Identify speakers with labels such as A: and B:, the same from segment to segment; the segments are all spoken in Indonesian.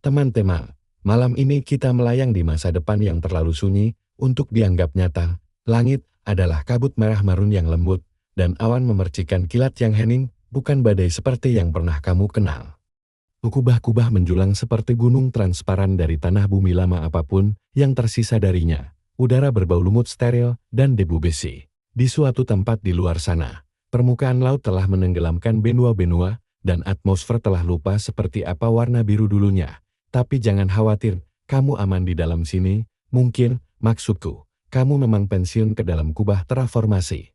A: Teman-teman, malam ini kita melayang di masa depan yang terlalu sunyi untuk dianggap nyata. Langit adalah kabut merah marun yang lembut, dan awan memercikan kilat yang hening, bukan badai seperti yang pernah kamu kenal. Kubah-kubah menjulang seperti gunung transparan dari tanah bumi lama apapun yang tersisa darinya. Udara berbau lumut steril dan debu besi. Di suatu tempat di luar sana, permukaan laut telah menenggelamkan benua-benua, dan atmosfer telah lupa seperti apa warna biru dulunya. Tapi jangan khawatir, kamu aman di dalam sini. Mungkin, maksudku, kamu memang pensiun ke dalam kubah terraformasi.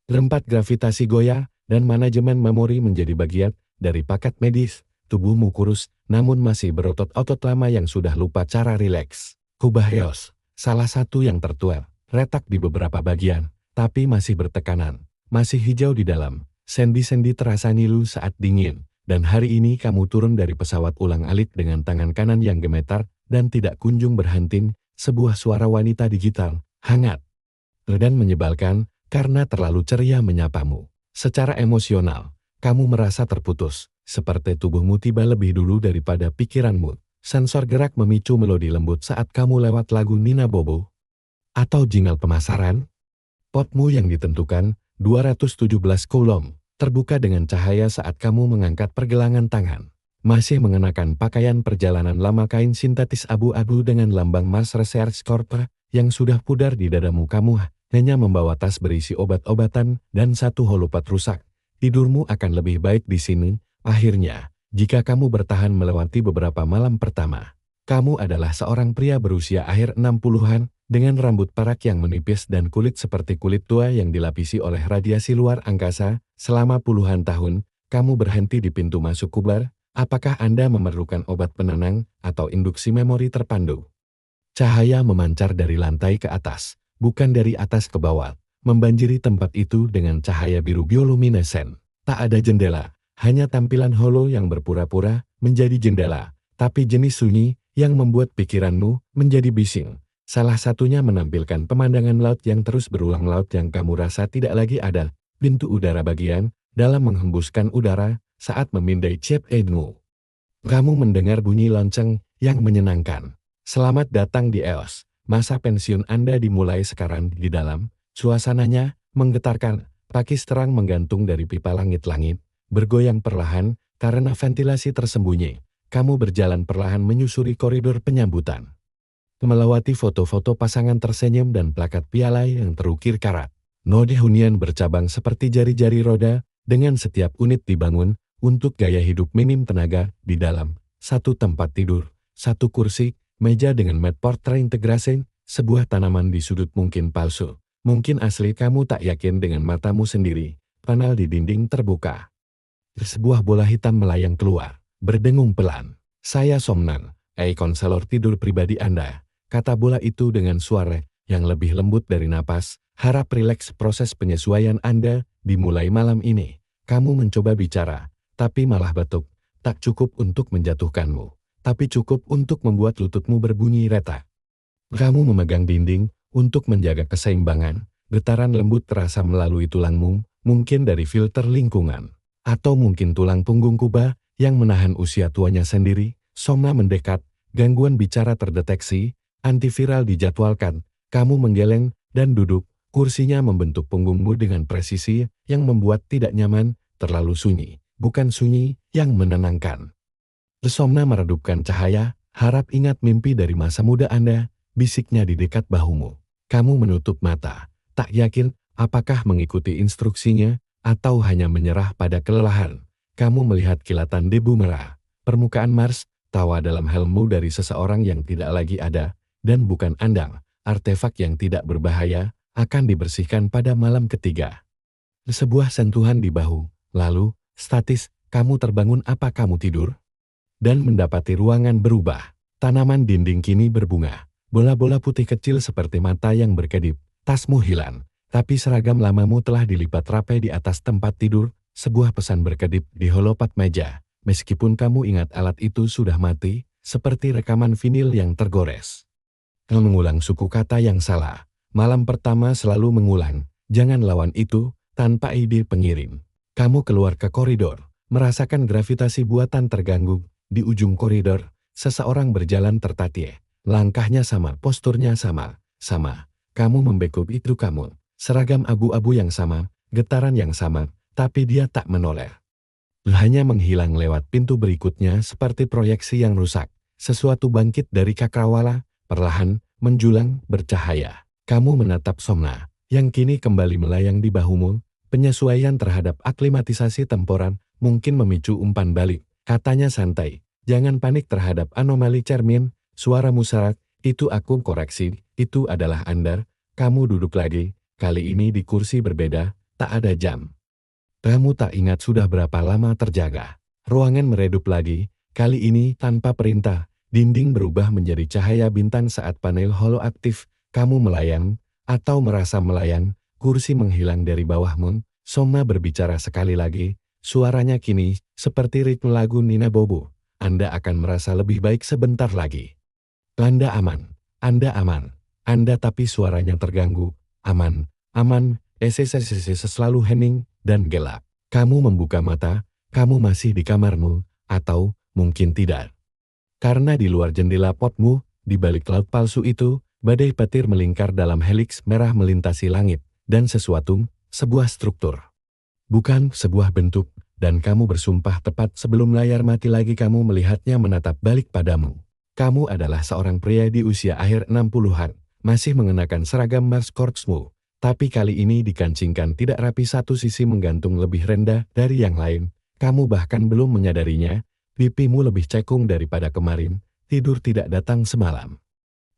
A: Tempat gravitasi goyah, dan manajemen memori menjadi bagian dari paket medis. Tubuhmu kurus, namun masih berotot-otot lama yang sudah lupa cara rileks. Kubah Eos, salah satu yang tertua, retak di beberapa bagian, tapi masih bertekanan. Masih hijau di dalam, sendi-sendi terasa ngilu saat dingin. Dan hari ini kamu turun dari pesawat ulang-alik dengan tangan kanan yang gemetar, dan tidak kunjung berhenti. Sebuah suara wanita digital, hangat, dan menyebalkan, karena terlalu ceria menyapamu. Secara emosional, kamu merasa terputus, seperti tubuhmu tiba lebih dulu daripada pikiranmu. Sensor gerak memicu melodi lembut saat kamu lewat lagu Nina Bobo, atau jingle pemasaran. Potmu yang ditentukan, 217 coulomb, terbuka dengan cahaya saat kamu mengangkat pergelangan tangan. Masih mengenakan pakaian perjalanan lama kain sintetis abu-abu dengan lambang Mars Research Corp yang sudah pudar di dadamu. Kamu hanya membawa tas berisi obat-obatan dan satu holopat rusak. Tidurmu akan lebih baik di sini. Akhirnya, jika kamu bertahan melewati beberapa malam pertama, kamu adalah seorang pria berusia akhir 60-an, dengan rambut perak yang menipis dan kulit seperti kulit tua yang dilapisi oleh radiasi luar angkasa. Selama puluhan tahun, kamu berhenti di pintu masuk kubah. Apakah Anda memerlukan obat penenang atau induksi memori terpandu? Cahaya memancar dari lantai ke atas, bukan dari atas ke bawah, membanjiri tempat itu dengan cahaya biru bioluminescen. Tak ada jendela. Hanya tampilan holo yang berpura-pura menjadi jendela, tapi jenis sunyi yang membuat pikiranmu menjadi bising. Salah satunya menampilkan pemandangan laut yang terus berulang, laut yang kamu rasa tidak lagi ada. Pintu udara bagian dalam menghembuskan udara saat memindai chip aidmu. Kamu mendengar bunyi lonceng yang menyenangkan. Selamat datang di EOS. Masa pensiun Anda dimulai sekarang. Di dalam, suasananya menggetarkan. Pakis terang menggantung dari pipa langit-langit, bergoyang perlahan karena ventilasi tersembunyi. Kamu berjalan perlahan menyusuri koridor penyambutan, melewati foto-foto pasangan tersenyum dan plakat piala yang terukir karat. Node hunian bercabang seperti jari-jari roda, dengan setiap unit dibangun untuk gaya hidup minim tenaga. Di dalam, satu tempat tidur, satu kursi, meja dengan mat portrait integrasi, sebuah tanaman di sudut mungkin palsu, mungkin asli. Kamu tak yakin dengan matamu sendiri. Panel di dinding terbuka. Sebuah bola hitam melayang keluar, berdengung pelan. Saya Somnan, konselor tidur pribadi Anda, kata bola itu dengan suara yang lebih lembut dari napas. Harap rileks, proses penyesuaian Anda dimulai malam ini. Kamu mencoba bicara, tapi malah batuk. Tak cukup untuk menjatuhkanmu, tapi cukup untuk membuat lututmu berbunyi retak. Kamu memegang dinding untuk menjaga keseimbangan. Getaran lembut terasa melalui tulangmu, mungkin dari filter lingkungan. Atau mungkin tulang punggung kubah yang menahan usia tuanya sendiri. Somna mendekat, gangguan bicara terdeteksi, antiviral dijadwalkan. Kamu menggeleng dan duduk, kursinya membentuk punggungmu dengan presisi yang membuat tidak nyaman. Terlalu sunyi, bukan sunyi yang menenangkan. Somna meredupkan cahaya. Harap ingat mimpi dari masa muda Anda, bisiknya di dekat bahumu. Kamu menutup mata, tak yakin apakah mengikuti instruksinya atau hanya menyerah pada kelelahan. Kamu melihat kilatan debu merah, permukaan Mars, tawa dalam helmmu dari seseorang yang tidak lagi ada, dan bukan Anda. Artefak yang tidak berbahaya akan dibersihkan pada malam ketiga. Sebuah sentuhan di bahu, lalu, statis, kamu terbangun. Apa kamu tidur? Dan mendapati ruangan berubah. Tanaman dinding kini berbunga. Bola-bola putih kecil seperti mata yang berkedip. Tasmu hilang. Tapi seragam lamamu telah dilipat rapi di atas tempat tidur. Sebuah pesan berkedip di holopat meja. Meskipun kamu ingat alat itu sudah mati, seperti rekaman vinil yang tergores. Mengulang suku kata yang salah. Malam pertama selalu mengulang. Jangan lawan itu, tanpa ide pengirim. Kamu keluar ke koridor, merasakan gravitasi buatan terganggu. Di ujung koridor, seseorang berjalan tertatih. Langkahnya sama, posturnya sama. Kamu membekuk itu kamu. Seragam abu-abu yang sama, getaran yang sama, tapi dia tak menoleh. Hanya menghilang lewat pintu berikutnya seperti proyeksi yang rusak. Sesuatu bangkit dari cakrawala, perlahan, menjulang, bercahaya. Kamu menatap Somna, yang kini kembali melayang di bahumu. Penyesuaian terhadap aklimatisasi temporan mungkin memicu umpan balik. Katanya santai, jangan panik terhadap anomali cermin, suaramu syarat, itu aku koreksi, itu adalah Anda. Kamu duduk lagi, kali ini di kursi berbeda, tak ada jam. Kamu tak ingat sudah berapa lama terjaga. Ruangan meredup lagi, kali ini tanpa perintah. Dinding berubah menjadi cahaya bintang saat panel holo aktif. Kamu melayang, atau merasa melayang, kursi menghilang dari bawahmu. Somna berbicara sekali lagi, suaranya kini seperti ritme lagu Nina Bobo. Anda akan merasa lebih baik sebentar lagi. Anda aman, Anda tapi suaranya terganggu. Aman, selalu hening dan gelap. Kamu membuka mata, kamu masih di kamarmu, atau mungkin tidak. Karena di luar jendela potmu, di balik laut palsu itu, badai petir melingkar dalam heliks merah melintasi langit, dan sebuah struktur. Bukan sebuah bentuk, dan kamu bersumpah tepat sebelum layar mati lagi kamu melihatnya menatap balik padamu. Kamu adalah seorang pria di usia akhir 60-an, masih mengenakan seragam Mars Corpsmu, tapi kali ini dikancingkan tidak rapi, satu sisi menggantung lebih rendah dari yang lain. Kamu bahkan belum menyadarinya, pipimu lebih cekung daripada kemarin, tidur tidak datang semalam.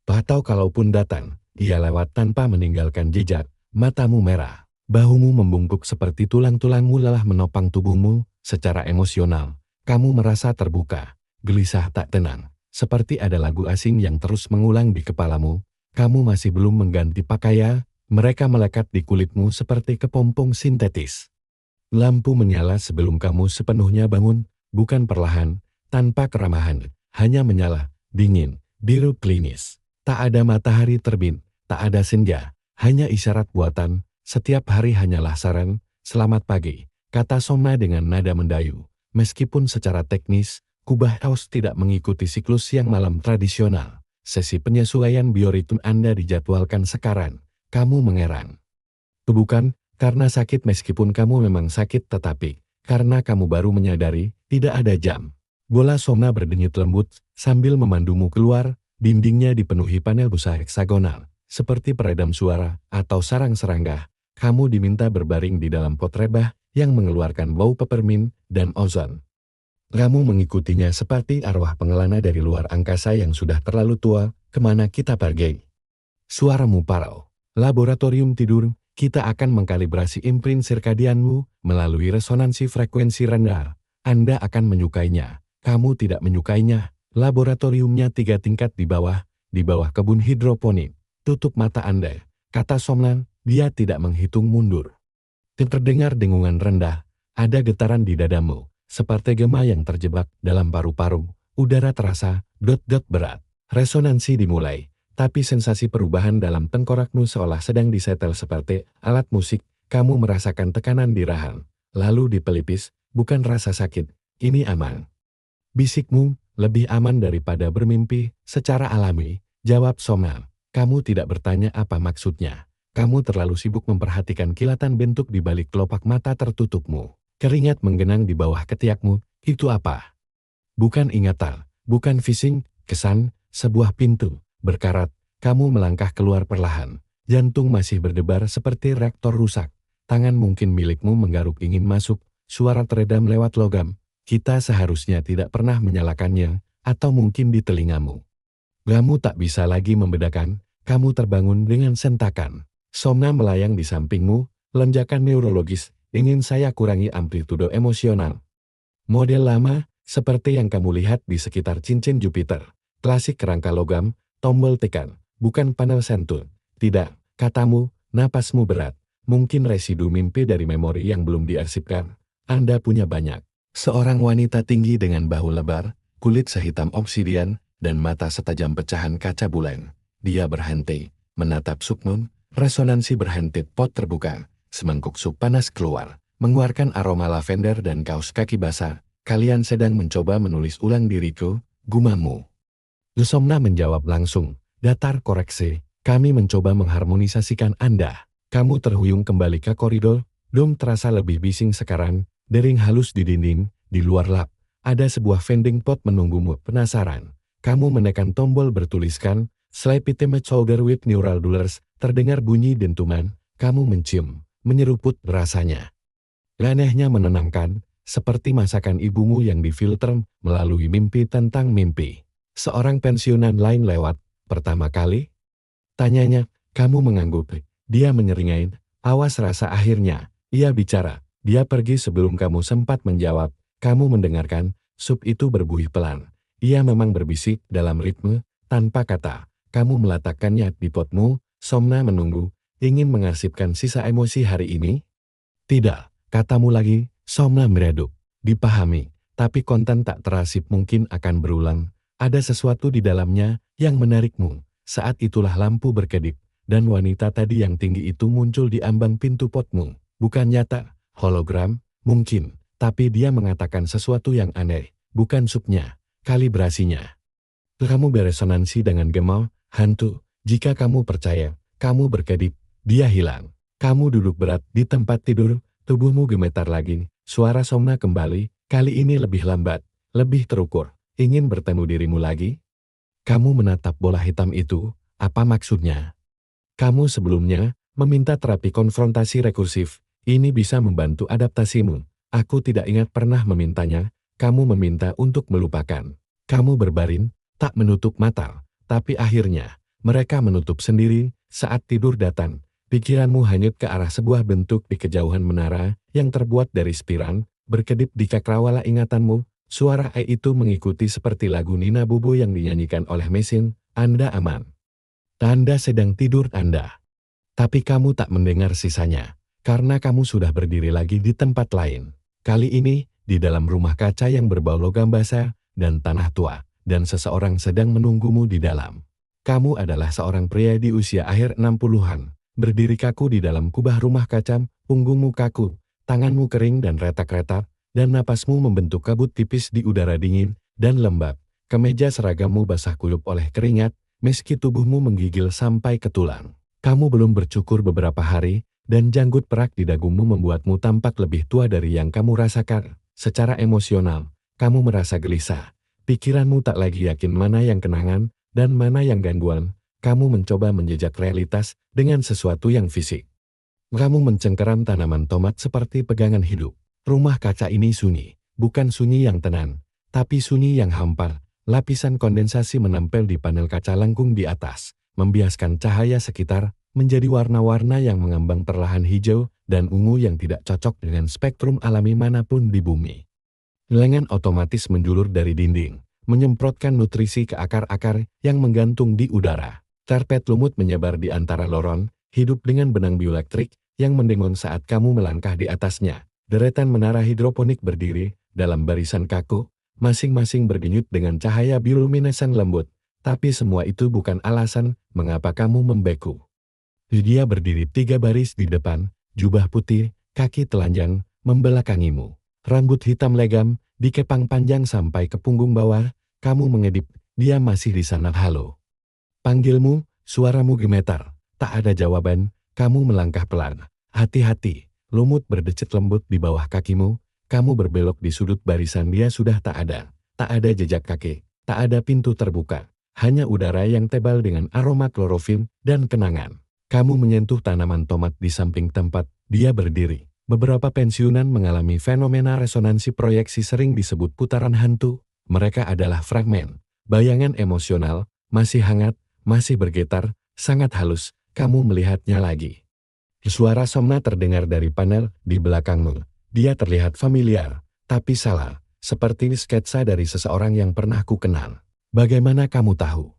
A: Atau kalaupun datang, ia lewat tanpa meninggalkan jejak, matamu merah. Bahumu membungkuk seperti tulang-tulangmu lelah menopang tubuhmu. Secara emosional, kamu merasa terbuka, gelisah tak tenang. Seperti ada lagu asing yang terus mengulang di kepalamu. Kamu masih belum mengganti pakaian, mereka melekat di kulitmu seperti kepompong sintetis. Lampu menyala sebelum kamu sepenuhnya bangun, bukan perlahan, tanpa keramahan, hanya menyala, dingin, biru klinis. Tak ada matahari terbit, tak ada senja, hanya isyarat buatan. Setiap hari hanyalah saran, selamat pagi, kata Somna dengan nada mendayu. Meskipun secara teknis, kubah Eos tidak mengikuti siklus siang malam tradisional. Sesi penyesuaian bioritme Anda dijadwalkan sekarang. Kamu mengerang. Bukan karena sakit, meskipun kamu memang sakit, tetapi karena kamu baru menyadari tidak ada jam. Bola Somna berdenyut lembut sambil memandumu keluar. Dindingnya dipenuhi panel busa heksagonal, seperti peredam suara atau sarang serangga. Kamu diminta berbaring di dalam pot rebah yang mengeluarkan bau peppermint dan ozon. Kamu mengikutinya seperti arwah pengelana dari luar angkasa yang sudah terlalu tua. Kemana kita pergi? Suaramu parau. Laboratorium tidur, kita akan mengkalibrasi imprint sirkadianmu melalui resonansi frekuensi rendah. Anda akan menyukainya. Kamu tidak menyukainya. Laboratoriumnya 3 tingkat di bawah kebun hidroponik. Tutup mata Anda, kata Somna. Dia tidak menghitung mundur. Terdengar dengungan rendah, ada getaran di dadamu, seperti gema yang terjebak dalam paru-paru. Udara terasa dot-dot berat. Resonansi dimulai, tapi sensasi perubahan dalam tengkorakmu seolah sedang disetel seperti alat musik. Kamu merasakan tekanan di rahang, lalu di pelipis. Bukan rasa sakit, ini aman. Bisikmu, lebih aman daripada bermimpi. Secara alami, jawab Somna. Kamu tidak bertanya apa maksudnya. Kamu terlalu sibuk memperhatikan kilatan bentuk di balik kelopak mata tertutupmu. Keringat menggenang di bawah ketiakmu. Itu apa? Bukan ingatan, bukan phishing, kesan, sebuah pintu berkarat. Kamu melangkah keluar perlahan. Jantung masih berdebar seperti reaktor rusak. Tangan mungkin milikmu menggaruk ingin masuk. Suara teredam lewat logam. Kita seharusnya tidak pernah menyalakannya, atau mungkin di telingamu. Kamu tak bisa lagi membedakan. Kamu terbangun dengan sentakan. Somna melayang di sampingmu, lonjakan neurologis. Ingin saya kurangi amplitudo emosional. Model lama, seperti yang kamu lihat di sekitar cincin Jupiter. Klasik kerangka logam, tombol tekan, bukan panel sentuh. Tidak, katamu, napasmu berat. Mungkin residu mimpi dari memori yang belum diarsipkan. Anda punya banyak. Seorang wanita tinggi dengan bahu lebar, kulit sehitam obsidian, dan mata setajam pecahan kaca bulan. Dia berhenti, menatap Sukmun. Resonansi berhentit, pot terbuka. Semangkuk sup panas keluar, mengeluarkan aroma lavender dan kaos kaki basah. Kalian sedang mencoba menulis ulang diriku, gumamu. Somna menjawab langsung, datar koreksi, kami mencoba mengharmonisasikan Anda. Kamu terhuyung kembali ke koridor, belum terasa lebih bising sekarang, dering halus di dinding, di luar lab. Ada sebuah vending pot menunggumu, penasaran. Kamu menekan tombol bertuliskan, Slap Intimate Shoulder with Neural Dollars, terdengar bunyi dentuman, kamu mencium, menyeruput rasanya. Anehnya menenangkan, seperti masakan ibumu yang difilter melalui mimpi tentang mimpi. Seorang pensiunan lain lewat, pertama kali? Tanyanya, kamu mengangguk. Dia menyeringai, awas rasa akhirnya. Ia bicara, dia pergi sebelum kamu sempat menjawab. Kamu mendengarkan, sup itu berbuih pelan. Ia memang berbisik dalam ritme, tanpa kata. Kamu meletakkannya di potmu, Somna menunggu, ingin mengarsipkan sisa emosi hari ini? Tidak, katamu lagi, Somna meredup. Dipahami, tapi konten tak terasip mungkin akan berulang. Ada sesuatu di dalamnya yang menarikmu. Saat itulah lampu berkedip, dan wanita tadi yang tinggi itu muncul di ambang pintu potmu. Bukan nyata, hologram, mungkin, tapi dia mengatakan sesuatu yang aneh, bukan supnya, kalibrasinya. Kamu beresonansi dengan gemal, hantu, jika kamu percaya, kamu berkedip, dia hilang. Kamu duduk berat di tempat tidur, tubuhmu gemetar lagi, suara Somna kembali, kali ini lebih lambat, lebih terukur. Ingin bertemu dirimu lagi? Kamu menatap bola hitam itu, apa maksudnya? Kamu sebelumnya meminta terapi konfrontasi rekursif, ini bisa membantu adaptasimu. Aku tidak ingat pernah memintanya, kamu meminta untuk melupakan. Kamu berbaring, tak menutup mata, tapi akhirnya, mereka menutup sendiri saat tidur datang. Pikiranmu hanyut ke arah sebuah bentuk di kejauhan menara yang terbuat dari spiran, berkedip di cakrawala ingatanmu. Suara itu mengikuti seperti lagu Nina Bobo yang dinyanyikan oleh mesin, Anda aman. Anda sedang tidur Anda. Tapi kamu tak mendengar sisanya, karena kamu sudah berdiri lagi di tempat lain. Kali ini, di dalam rumah kaca yang berbau logam basah dan tanah tua, dan seseorang sedang menunggumu di dalam. Kamu adalah seorang pria di usia akhir 60-an, berdiri kaku di dalam kubah rumah kaca, punggungmu kaku, tanganmu kering dan retak-retak, dan napasmu membentuk kabut tipis di udara dingin dan lembab. Kemeja seragammu basah kuyup oleh keringat, meski tubuhmu menggigil sampai ke tulang. Kamu belum bercukur beberapa hari, dan janggut perak di dagumu membuatmu tampak lebih tua dari yang kamu rasakan. Secara emosional, kamu merasa gelisah. Pikiranmu tak lagi yakin mana yang kenangan, dan mana yang gangguan. Kamu mencoba menjejak realitas dengan sesuatu yang fisik. Kamu mencengkeram tanaman tomat seperti pegangan hidup. Rumah kaca ini sunyi, bukan sunyi yang tenang, tapi sunyi yang hampa. Lapisan kondensasi menempel di panel kaca lengkung di atas, membiaskan cahaya sekitar menjadi warna-warna yang mengambang perlahan hijau dan ungu yang tidak cocok dengan spektrum alami manapun di bumi. Lengan otomatis menjulur dari dinding, menyemprotkan nutrisi ke akar-akar yang menggantung di udara. Karpet lumut menyebar di antara lorong, hidup dengan benang bioelektrik yang mendengung saat kamu melangkah di atasnya. Deretan menara hidroponik berdiri dalam barisan kaku, masing-masing berdenyut dengan cahaya bioluminesan lembut, tapi semua itu bukan alasan mengapa kamu membeku. Dia berdiri 3 baris di depan, jubah putih, kaki telanjang, membelakangimu. Rambut hitam legam, dikepang panjang sampai ke punggung bawah, kamu mengedip, dia masih di sana. Halo. Panggilmu, suaramu gemetar, tak ada jawaban, kamu melangkah pelan. Hati-hati. Lumut berdecit lembut di bawah kakimu, kamu berbelok di sudut barisan dia sudah tak ada jejak kaki, tak ada pintu terbuka, hanya udara yang tebal dengan aroma klorofil dan kenangan. Kamu menyentuh tanaman tomat di samping tempat dia berdiri. Beberapa pensiunan mengalami fenomena resonansi proyeksi sering disebut putaran hantu. Mereka adalah fragmen, bayangan emosional, masih hangat, masih bergetar, sangat halus, kamu melihatnya lagi. Suara Somna terdengar dari panel di belakangmu. Dia terlihat familiar, tapi salah, seperti sketsa dari seseorang yang pernah ku kenal. Bagaimana kamu tahu?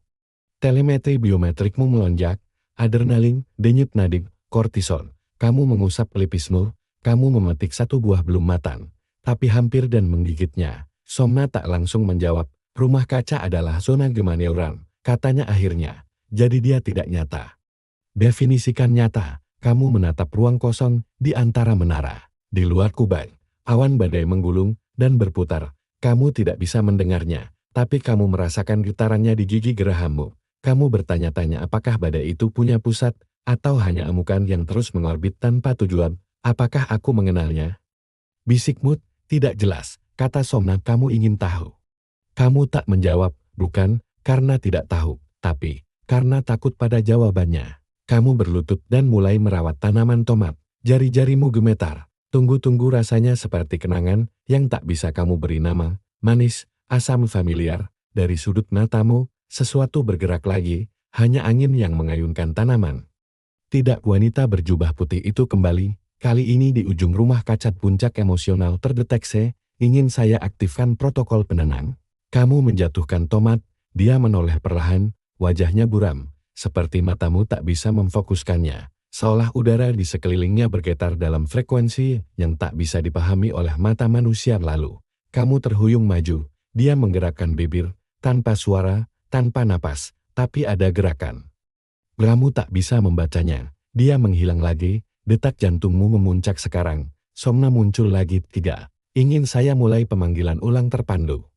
A: Telemetri biometrikmu melonjak, adrenalin, denyut nadi, kortisol. Kamu mengusap pelipismu, kamu memetik satu buah belum matang, tapi hampir dan menggigitnya. Somna tak langsung menjawab, rumah kaca adalah zona gemaneuran, katanya akhirnya. Jadi dia tidak nyata. Definisikan nyata. Kamu menatap ruang kosong di antara menara. Di luar kubah, awan badai menggulung, dan berputar. Kamu tidak bisa mendengarnya, tapi kamu merasakan getarannya di gigi gerahammu. Kamu bertanya-tanya apakah badai itu punya pusat, atau hanya amukan yang terus mengorbit tanpa tujuan. Apakah aku mengenalnya? Bisikmu, tidak jelas, kata Somna. Kamu ingin tahu. Kamu tak menjawab, bukan karena tidak tahu, tapi karena takut pada jawabannya. Kamu berlutut dan mulai merawat tanaman tomat. Jari-jarimu gemetar. Tunggu-tunggu, rasanya seperti kenangan yang tak bisa kamu beri nama. Manis, asam familiar. Dari sudut matamu, sesuatu bergerak lagi, hanya angin yang mengayunkan tanaman. Tidak, wanita berjubah putih itu kembali. Kali ini di ujung rumah kaca. Puncak emosional terdeteksi. Ingin saya aktifkan protokol penenang. Kamu menjatuhkan tomat. Dia menoleh perlahan. Wajahnya buram. Seperti matamu tak bisa memfokuskannya. Seolah udara di sekelilingnya bergetar dalam frekuensi yang tak bisa dipahami oleh mata manusia. Lalu, kamu terhuyung maju. Dia menggerakkan bibir, tanpa suara, tanpa napas, tapi ada gerakan. Kamu tak bisa membacanya. Dia menghilang lagi, detak jantungmu memuncak sekarang. Somna muncul lagi. Tidak. Ingin saya mulai pemanggilan ulang terpandu.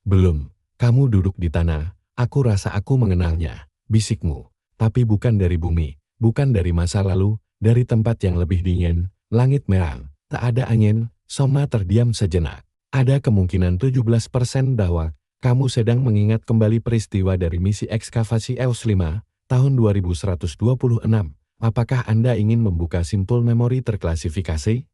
A: Belum. Kamu duduk di tanah. Aku rasa aku mengenalnya. Bisikmu. Tapi bukan dari bumi. Bukan dari masa lalu, dari tempat yang lebih dingin, langit merah, tak ada angin. Somna terdiam sejenak. Ada kemungkinan 17% bahwa kamu sedang mengingat kembali peristiwa dari misi ekskavasi EOS 5, tahun 2126. Apakah Anda ingin membuka simpul memori terklasifikasi?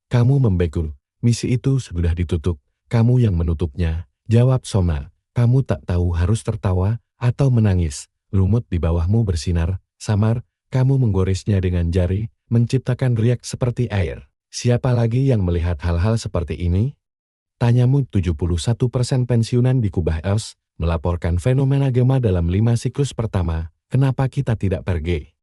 A: Kamu membeku. Misi itu sudah ditutup. Kamu yang menutupnya. Jawab Somna. Kamu tak tahu harus tertawa atau menangis. Lumut di bawahmu bersinar, samar. Kamu menggoresnya dengan jari, menciptakan riak seperti air. Siapa lagi yang melihat hal-hal seperti ini? Tanyamu. 71% pensiunan di Kubah EOS, melaporkan fenomena gamma dalam 5 siklus pertama. Kenapa kita tidak pergi?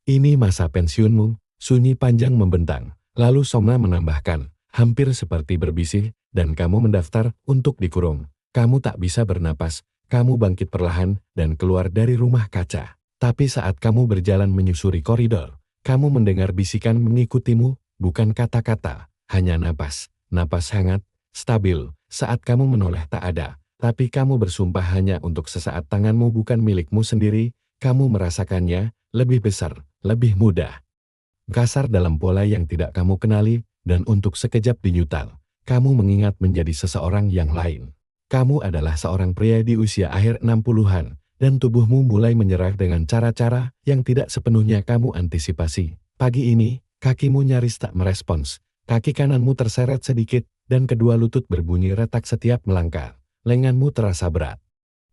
A: Ini masa pensiunmu. Sunyi panjang membentang. Lalu Somna menambahkan, hampir seperti berbisik, dan kamu mendaftar untuk dikurung. Kamu tak bisa bernapas. Kamu bangkit perlahan dan keluar dari rumah kaca. Tapi saat kamu berjalan menyusuri koridor, kamu mendengar bisikan mengikutimu, bukan kata-kata, hanya napas. Napas hangat, stabil. Saat kamu menoleh tak ada, tapi kamu bersumpah hanya untuk sesaat. Tanganmu bukan milikmu sendiri, kamu merasakannya, lebih besar, lebih mudah. Kasar dalam pola yang tidak kamu kenali, dan untuk sekejap dinyutal, kamu mengingat menjadi seseorang yang lain. Kamu adalah seorang pria di usia akhir 60-an, dan tubuhmu mulai menyerah dengan cara-cara yang tidak sepenuhnya kamu antisipasi. Pagi ini, kakimu nyaris tak merespons. Kaki kananmu terseret sedikit, dan kedua lutut berbunyi retak setiap melangkah. Lenganmu terasa berat.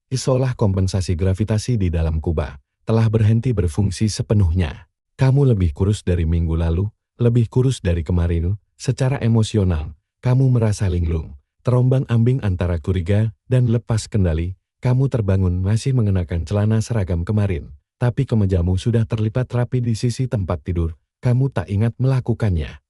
A: Seolah kompensasi gravitasi di dalam kubah telah berhenti berfungsi sepenuhnya. Kamu lebih kurus dari minggu lalu, lebih kurus dari kemarin. Secara emosional, kamu merasa linglung, terombang-ambing antara curiga dan lepas kendali. Kamu terbangun masih mengenakan celana seragam kemarin, tapi kemejamu sudah terlipat rapi di sisi tempat tidur. Kamu tak ingat melakukannya.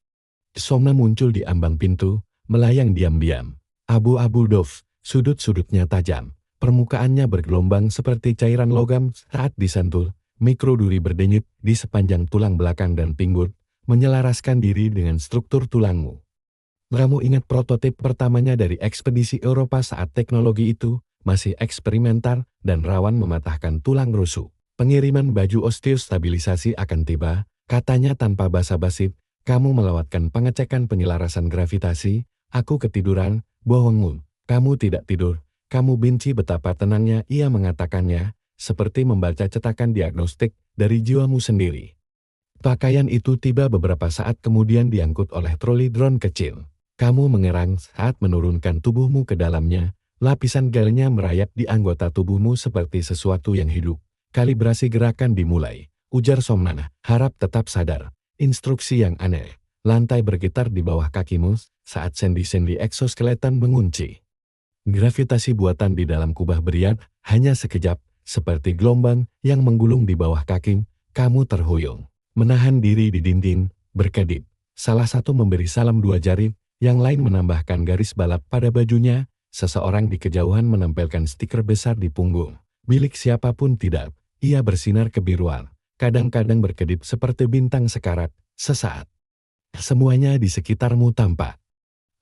A: Somna muncul di ambang pintu, melayang diam-diam. Abu-abu doff, sudut-sudutnya tajam. Permukaannya bergelombang seperti cairan logam saat disentuh. Mikroduri berdenyut di sepanjang tulang belakang dan pinggul, menyelaraskan diri dengan struktur tulangmu. Kamu ingat prototip pertamanya dari ekspedisi Eropa saat teknologi itu masih eksperimental dan rawan mematahkan tulang rusuk. Pengiriman baju osteostabilisasi akan tiba, katanya tanpa basa-basi. Kamu melewatkan pengecekan penyelarasan gravitasi. Aku ketiduran, bohongmu. Kamu tidak tidur. Kamu benci betapa tenangnya ia mengatakannya, seperti membaca cetakan diagnostik dari jiwamu sendiri. Pakaian itu tiba beberapa saat kemudian diangkut oleh troli drone kecil. Kamu mengerang saat menurunkan tubuhmu ke dalamnya. Lapisan gelnya merayap di anggota tubuhmu seperti sesuatu yang hidup. Kalibrasi gerakan dimulai. Ujar Somna, harap tetap sadar. Instruksi yang aneh. Lantai bergetar di bawah kakimu saat sendi-sendi eksoskeleton mengunci. Gravitasi buatan di dalam kubah beriak, hanya sekejap, seperti gelombang yang menggulung di bawah kaki. Kamu terhuyung, menahan diri di dinding, berkedip. Salah satu memberi salam 2 jari, yang lain menambahkan garis balap pada bajunya. Seseorang di kejauhan menempelkan stiker besar di punggung. Milik siapapun tidak. Ia bersinar kebiruan. Kadang-kadang berkedip seperti bintang sekarat. Sesaat, semuanya di sekitarmu tampak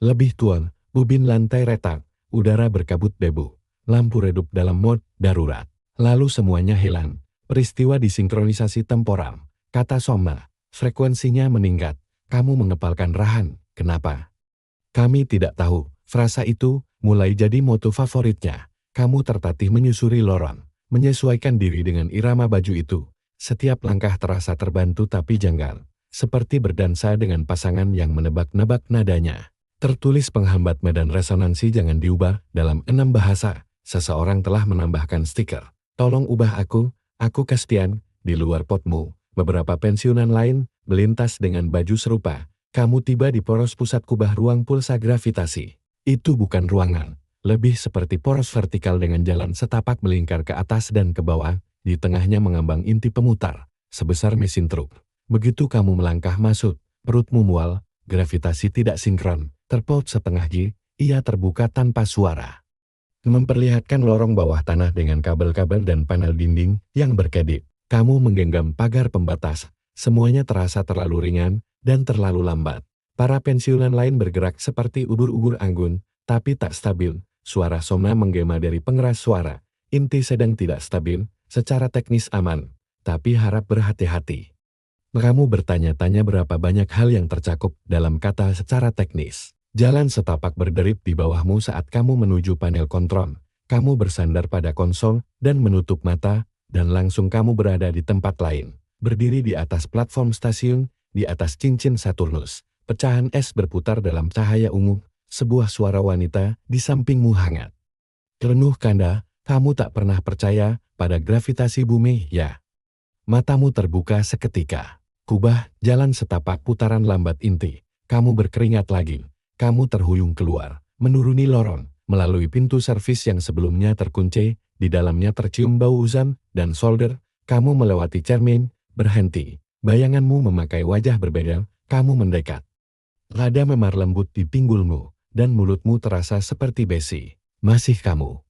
A: lebih tua, Ubin lantai retak, udara berkabut debu, lampu redup dalam mode darurat. Lalu semuanya hilang. Peristiwa disinkronisasi temporal. Kata Somna, frekuensinya meningkat. Kamu mengepalkan Rahan, kenapa? Kami tidak tahu. Frasa itu mulai jadi moto favoritnya. Kamu tertatih menyusuri lorong, menyesuaikan diri dengan irama baju itu. Setiap langkah terasa terbantu tapi janggal, seperti berdansa dengan pasangan yang menebak-nebak nadanya. Tertulis penghambat medan resonansi jangan diubah dalam 6 bahasa. Seseorang telah menambahkan stiker. Tolong ubah aku Kastian, di luar potmu. Beberapa pensiunan lain melintas dengan baju serupa. Kamu tiba di poros pusat kubah ruang pulsa gravitasi. Itu bukan ruangan, lebih seperti poros vertikal dengan jalan setapak melingkar ke atas dan ke bawah, di tengahnya mengambang inti pemutar, sebesar mesin truk. Begitu kamu melangkah masuk, perutmu mual, gravitasi tidak sinkron, terpaut setengah G, ia terbuka tanpa suara. Memperlihatkan lorong bawah tanah dengan kabel-kabel dan panel dinding yang berkedip. Kamu menggenggam pagar pembatas, semuanya terasa terlalu ringan dan terlalu lambat. Para pensiunan lain bergerak seperti ubur-ubur anggun, tapi tak stabil. Suara Somna menggema dari pengeras suara. Inti sedang tidak stabil, secara teknis aman, tapi harap berhati-hati. Kamu bertanya-tanya berapa banyak hal yang tercakup dalam kata secara teknis. Jalan setapak berderip di bawahmu saat kamu menuju panel kontrol. Kamu bersandar pada konsol dan menutup mata, dan langsung kamu berada di tempat lain. Berdiri di atas platform stasiun, di atas cincin Saturnus. Pecahan es berputar dalam cahaya ungu, sebuah suara wanita di sampingmu hangat. Renuh Kanda, kamu tak pernah percaya pada gravitasi bumi, ya? Matamu terbuka seketika. Kubah, jalan setapak putaran lambat inti. Kamu berkeringat lagi. Kamu terhuyung keluar, menuruni lorong, melalui pintu servis yang sebelumnya terkunci, di dalamnya tercium bau uzan dan solder. Kamu melewati cermin, berhenti. Bayanganmu memakai wajah berbeda, kamu mendekat. Lada memar lembut di pinggulmu, dan mulutmu terasa seperti besi. Masih kamu.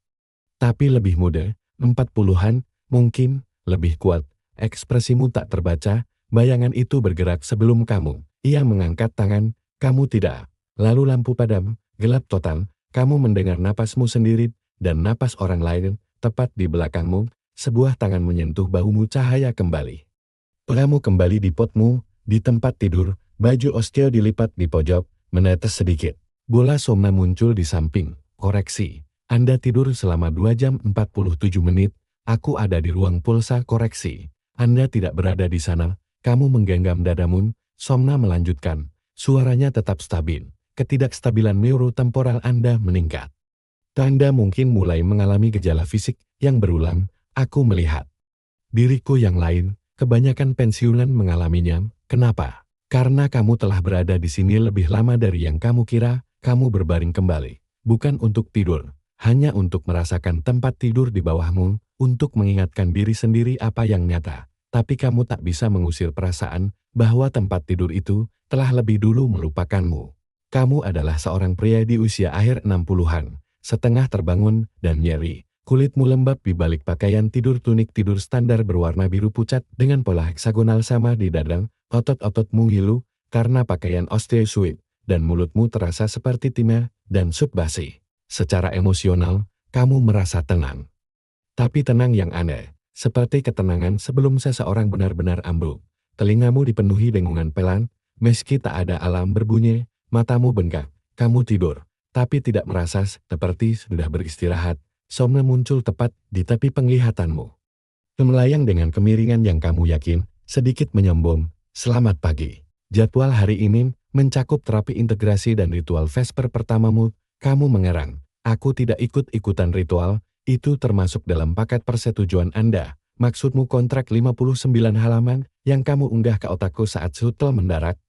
A: Tapi lebih muda, 40-an, mungkin, lebih kuat. Ekspresimu tak terbaca, bayangan itu bergerak sebelum kamu. Ia mengangkat tangan, kamu tidak. Lalu lampu padam, gelap total, kamu mendengar napasmu sendiri, dan napas orang lain, tepat di belakangmu, sebuah tangan menyentuh bahumu cahaya kembali. Kamu kembali di potmu, di tempat tidur, baju osteo dilipat di pojok, menetes sedikit. Bola Somna muncul di samping, koreksi. Anda tidur selama 2 jam 47 menit, aku ada di ruang pulsa koreksi. Anda tidak berada di sana, kamu menggenggam dadamu, Somna melanjutkan. Suaranya tetap stabil, ketidakstabilan neurotemporal Anda meningkat. Anda mungkin mulai mengalami gejala fisik yang berulang, aku melihat. Diriku yang lain, kebanyakan pensiunan mengalaminya, kenapa? Karena kamu telah berada di sini lebih lama dari yang kamu kira, kamu berbaring kembali. Bukan untuk tidur, hanya untuk merasakan tempat tidur di bawahmu, untuk mengingatkan diri sendiri apa yang nyata. Tapi kamu tak bisa mengusir perasaan bahwa tempat tidur itu telah lebih dulu melupakanmu. Kamu adalah seorang pria di usia akhir 60-an, setengah terbangun dan nyeri. Kulitmu lembab di balik pakaian tidur tunik tidur standar berwarna biru pucat dengan pola heksagonal sama di dada, otot-ototmu ngilu karena pakaian osteosuit, dan mulutmu terasa seperti timah dan sup basi. Secara emosional, kamu merasa tenang. Tapi tenang yang aneh, seperti ketenangan sebelum seseorang benar-benar ambruk. Telingamu dipenuhi dengungan pelan, meski tak ada alarm berbunyi, matamu bengkak, kamu tidur, tapi tidak merasa seperti sudah beristirahat. Somna muncul tepat di tepi penglihatanmu. Melayang dengan kemiringan yang kamu yakin, sedikit menyombong, selamat pagi. Jadwal hari ini mencakup terapi integrasi dan ritual Vesper pertamamu, kamu mengerang. Aku tidak ikut-ikutan ritual, itu termasuk dalam paket persetujuan Anda. Maksudmu kontrak 59 halaman yang kamu unggah ke otakku saat shuttle mendarat?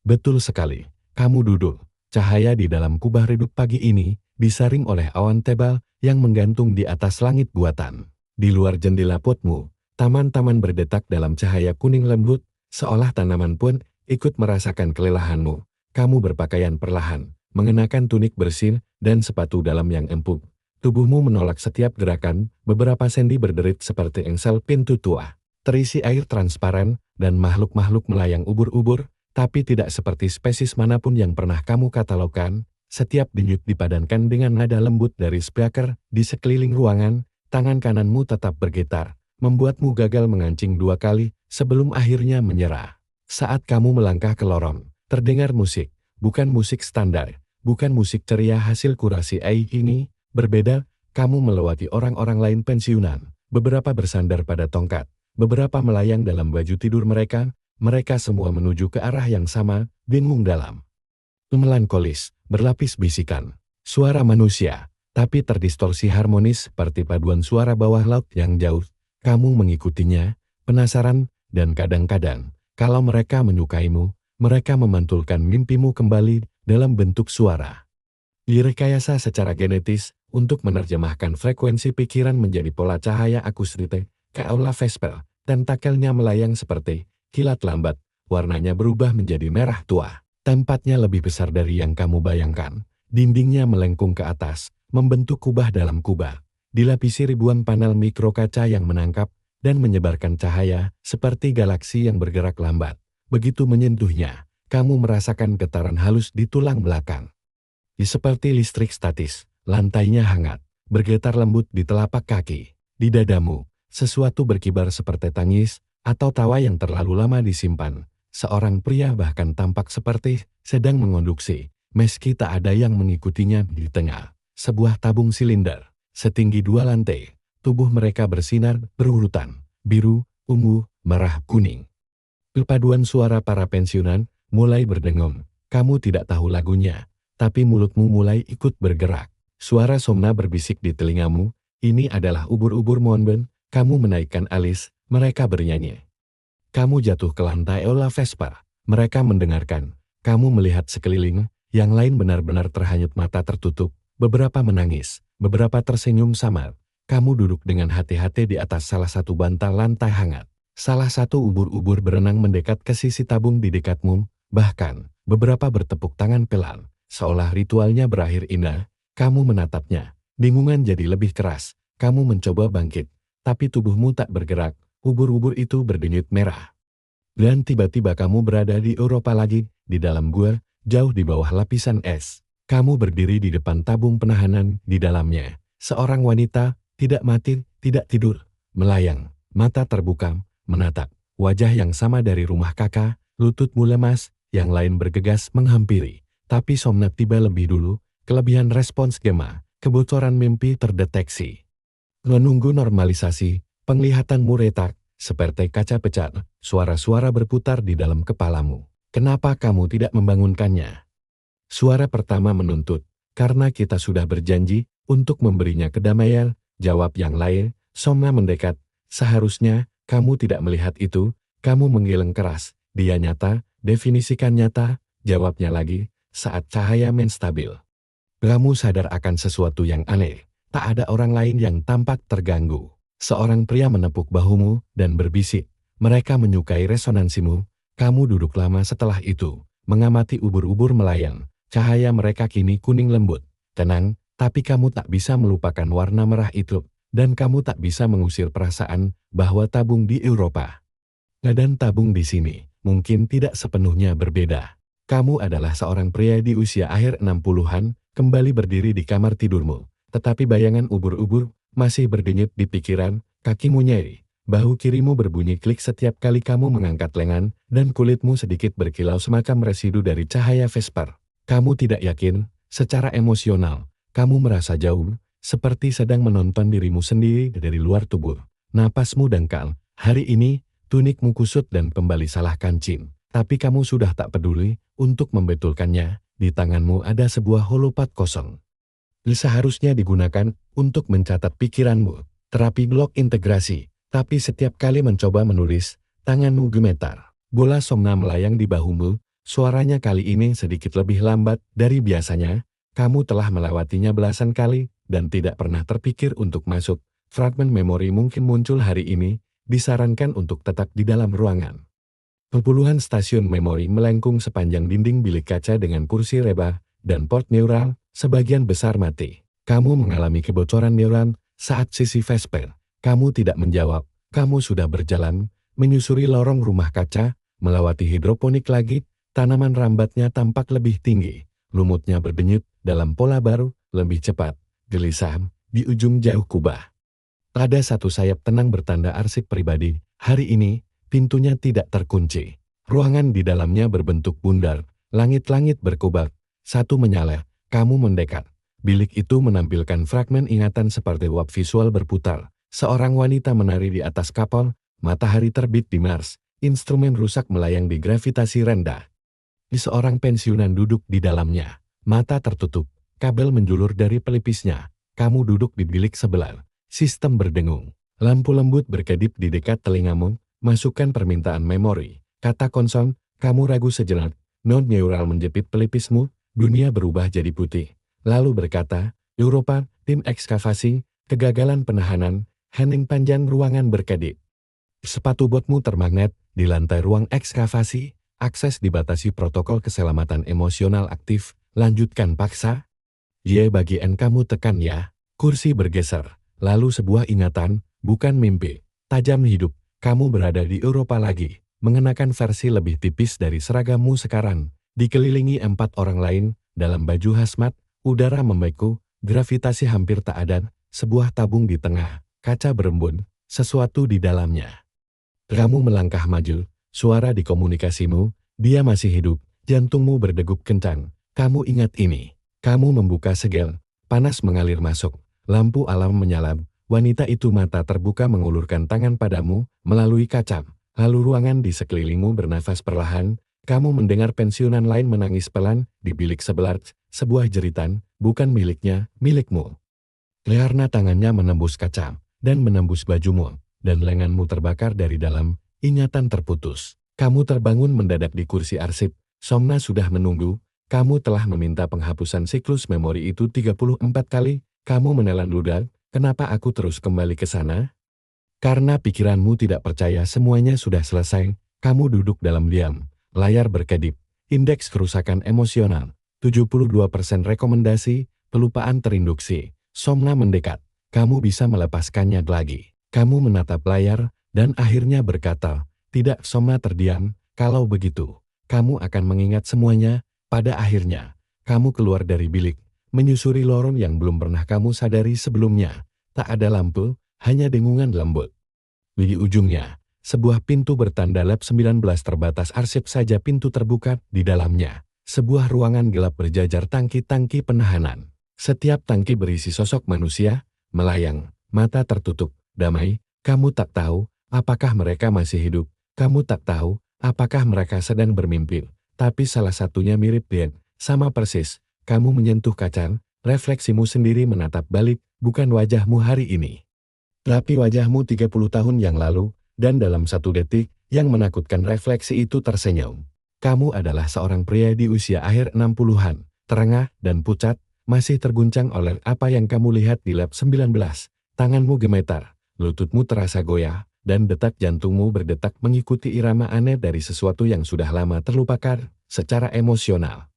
A: Betul sekali, kamu duduk. Cahaya di dalam kubah redup pagi ini disaring oleh awan tebal yang menggantung di atas langit buatan. Di luar jendela potmu, taman-taman berdetak dalam cahaya kuning lembut, seolah tanaman pun ikut merasakan kelelahanmu. Kamu berpakaian perlahan, mengenakan tunik bersih dan sepatu dalam yang empuk. Tubuhmu menolak setiap gerakan, beberapa sendi berderit seperti engsel pintu tua. Terisi air transparan, dan makhluk-makhluk melayang ubur-ubur, tapi tidak seperti spesies manapun yang pernah kamu katalogkan. Setiap denyut dipadankan dengan nada lembut dari speaker di sekeliling ruangan. Tangan kananmu tetap bergetar, membuatmu gagal mengancing 2 kali sebelum akhirnya menyerah. Saat kamu melangkah ke lorong, terdengar musik, bukan musik standar, bukan musik ceria hasil kurasi AI ini, berbeda. Kamu melewati orang-orang lain pensiunan, beberapa bersandar pada tongkat, beberapa melayang dalam baju tidur mereka semua menuju ke arah yang sama, bingung dalam. Melankolis, berlapis bisikan, suara manusia, tapi terdistorsi harmonis seperti paduan suara bawah laut yang jauh. Kamu mengikutinya, penasaran, dan kadang-kadang, kalau mereka menyukaimu, mereka memantulkan mimpimu kembali dalam bentuk suara. Direkayasa secara genetis untuk menerjemahkan frekuensi pikiran menjadi pola cahaya akustik ke aula Vesper. Tentakelnya melayang seperti kilat lambat, warnanya berubah menjadi merah tua. Tempatnya lebih besar dari yang kamu bayangkan. Dindingnya melengkung ke atas, membentuk kubah dalam kubah. Dilapisi ribuan panel mikrokaca yang menangkap dan menyebarkan cahaya seperti galaksi yang bergerak lambat. Begitu menyentuhnya, kamu merasakan getaran halus di tulang belakang. Seperti listrik statis, lantainya hangat, bergetar lembut di telapak kaki. Di dadamu, sesuatu berkibar seperti tangis atau tawa yang terlalu lama disimpan. Seorang pria bahkan tampak seperti sedang mengonduksi, meski tak ada yang mengikutinya di tengah. Sebuah tabung silinder, setinggi 2 lantai. Tubuh mereka bersinar berurutan, biru, ungu, merah, kuning. Paduan suara para pensiunan mulai berdengung. Kamu tidak tahu lagunya, tapi mulutmu mulai ikut bergerak. Suara Somna berbisik di telingamu, ini adalah ubur-ubur Monben. Kamu menaikkan alis, mereka bernyanyi. Kamu jatuh ke lantai aula Vesper. Mereka mendengarkan. Kamu melihat sekeliling, yang lain benar-benar terhanyut mata tertutup. Beberapa menangis, beberapa tersenyum samar. Kamu duduk dengan hati-hati di atas salah satu bantal lantai hangat. Salah satu ubur-ubur berenang mendekat ke sisi tabung di dekatmu, bahkan beberapa bertepuk tangan pelan. Seolah ritualnya berakhir indah, kamu menatapnya. Bingungan jadi lebih keras. Kamu mencoba bangkit, tapi tubuhmu tak bergerak. Ubur-ubur itu berdenyut merah. Dan tiba-tiba kamu berada di Eropa lagi, di dalam gua, jauh di bawah lapisan es. Kamu berdiri di depan tabung penahanan di dalamnya. Seorang wanita, tidak mati, tidak tidur, melayang, mata terbuka, menatap. Wajah yang sama dari rumah kakak, lututmu lemas, yang lain bergegas menghampiri. Tapi Somna tiba lebih dulu, kelebihan respons Gema, kebocoran mimpi terdeteksi. Menunggu normalisasi, penglihatanmu retak, seperti kaca pecah, suara-suara berputar di dalam kepalamu. Kenapa kamu tidak membangunkannya? Suara pertama menuntut, karena kita sudah berjanji untuk memberinya kedamaian, jawab yang lain. Somna mendekat, seharusnya kamu tidak melihat itu, kamu menggeleng keras, dia nyata, definisikan nyata, jawabnya lagi. Saat cahaya menstabil, kamu sadar akan sesuatu yang aneh. Tak ada orang lain yang tampak terganggu. Seorang pria menepuk bahumu dan berbisik. Mereka menyukai resonansimu. Kamu duduk lama setelah itu, mengamati ubur-ubur melayang. Cahaya mereka kini kuning lembut, tenang, tapi kamu tak bisa melupakan warna merah itu, dan kamu tak bisa mengusir perasaan bahwa tabung di Eropa dan tabung di sini mungkin tidak sepenuhnya berbeda. Kamu adalah seorang pria di usia akhir 60-an, kembali berdiri di kamar tidurmu. Tetapi bayangan ubur-ubur masih berdenyut di pikiran, kakimu nyeri. Bahu kirimu berbunyi klik setiap kali kamu mengangkat lengan, dan kulitmu sedikit berkilau semacam residu dari cahaya Vesper. Kamu tidak yakin, secara emosional, kamu merasa jauh, seperti sedang menonton dirimu sendiri dari luar tubuh. Napasmu dangkal, hari ini, tunikmu kusut dan kembali salah kancing. Tapi kamu sudah tak peduli untuk membetulkannya. Di tanganmu ada sebuah holopat kosong. Seharusnya digunakan untuk mencatat pikiranmu. Terapi blok integrasi. Tapi setiap kali mencoba menulis, tanganmu gemetar. Bola Somna melayang di bahumu. Suaranya kali ini sedikit lebih lambat dari biasanya. Kamu telah melewatinya belasan kali dan tidak pernah terpikir untuk masuk. Fragmen memori mungkin muncul hari ini. Disarankan untuk tetap di dalam ruangan. Puluhan stasiun memori melengkung sepanjang dinding bilik kaca dengan kursi rebah dan port neural, sebagian besar mati. Kamu mengalami kebocoran neuron saat sisi Vesper. Kamu tidak menjawab. Kamu sudah berjalan, menyusuri lorong rumah kaca, melewati hidroponik lagi, tanaman rambatnya tampak lebih tinggi. Lumutnya berdenyut, dalam pola baru, lebih cepat, gelisah, di ujung jauh kubah. Ada satu sayap tenang bertanda arsip pribadi. Hari ini, pintunya tidak terkunci. Ruangan di dalamnya berbentuk bundar, langit-langit berkobar. Satu menyala, kamu mendekat. Bilik itu menampilkan fragmen ingatan seperti uap visual berputar. Seorang wanita menari di atas kapal, matahari terbit di Mars, instrumen rusak melayang di gravitasi rendah. Di seorang pensiunan duduk di dalamnya, mata tertutup, kabel menjulur dari pelipisnya. Kamu duduk di bilik sebelah, sistem berdengung. Lampu lembut berkedip di dekat telingamu, masukkan permintaan memori. Kata konsol, kamu ragu sejenak, node neural menjepit pelipismu, dunia berubah jadi putih. Lalu berkata, Europa, tim ekskavasi, kegagalan penahanan, Henning panjang ruangan berkedip. Sepatu botmu termagnet di lantai ruang ekskavasi, akses dibatasi protokol keselamatan emosional aktif, lanjutkan paksa. Bagian kamu tekan ya, kursi bergeser, lalu sebuah ingatan, bukan mimpi, tajam hidup, kamu berada di Eropa lagi, mengenakan versi lebih tipis dari seragammu sekarang, dikelilingi 4 orang lain, dalam baju hazmat, udara membeku, gravitasi hampir tak ada, sebuah tabung di tengah, kaca berembun, sesuatu di dalamnya. Kamu melangkah maju, suara di komunikasimu, dia masih hidup, jantungmu berdegup kencang, kamu ingat ini. Kamu membuka segel, panas mengalir masuk, lampu alam menyala, wanita itu mata terbuka mengulurkan tangan padamu, melalui kaca, lalu ruangan di sekelilingmu bernafas perlahan, kamu mendengar pensiunan lain menangis pelan, di bilik sebelah, sebuah jeritan, bukan miliknya, milikmu. Karena tangannya menembus kaca, dan menembus bajumu, dan lenganmu terbakar dari dalam, ingatan terputus. Kamu terbangun mendadak di kursi arsip, Somna sudah menunggu, kamu telah meminta penghapusan siklus memori itu 34 kali, kamu menelan ludah, kenapa aku terus kembali ke sana? Karena pikiranmu tidak percaya semuanya sudah selesai, kamu duduk dalam diam, layar berkedip, indeks kerusakan emosional, 72% rekomendasi, pelupaan terinduksi, Somna mendekat, kamu bisa melepaskannya lagi. Kamu menatap layar, dan akhirnya berkata, tidak. Somna terdiam, kalau begitu, kamu akan mengingat semuanya, pada akhirnya, kamu keluar dari bilik, menyusuri lorong yang belum pernah kamu sadari sebelumnya, tak ada lampu, hanya dengungan lembut. Di ujungnya, sebuah pintu bertanda lab 19 terbatas arsip saja pintu terbuka di dalamnya, sebuah ruangan gelap berjajar tangki-tangki penahanan. Setiap tangki berisi sosok manusia, melayang, mata tertutup, damai, kamu tak tahu, apakah mereka masih hidup, kamu tak tahu, apakah mereka sedang bermimpi, tapi salah satunya mirip Dan, sama persis, kamu menyentuh kaca, refleksimu sendiri menatap balik, bukan wajahmu hari ini. Tapi wajahmu 30 tahun yang lalu, dan dalam satu detik, yang menakutkan refleksi itu tersenyum. Kamu adalah seorang pria di usia akhir 60-an, terengah dan pucat, masih terguncang oleh apa yang kamu lihat di lab 19. Tanganmu gemetar, lututmu terasa goyah, dan detak jantungmu berdetak mengikuti irama aneh dari sesuatu yang sudah lama terlupakan, secara emosional.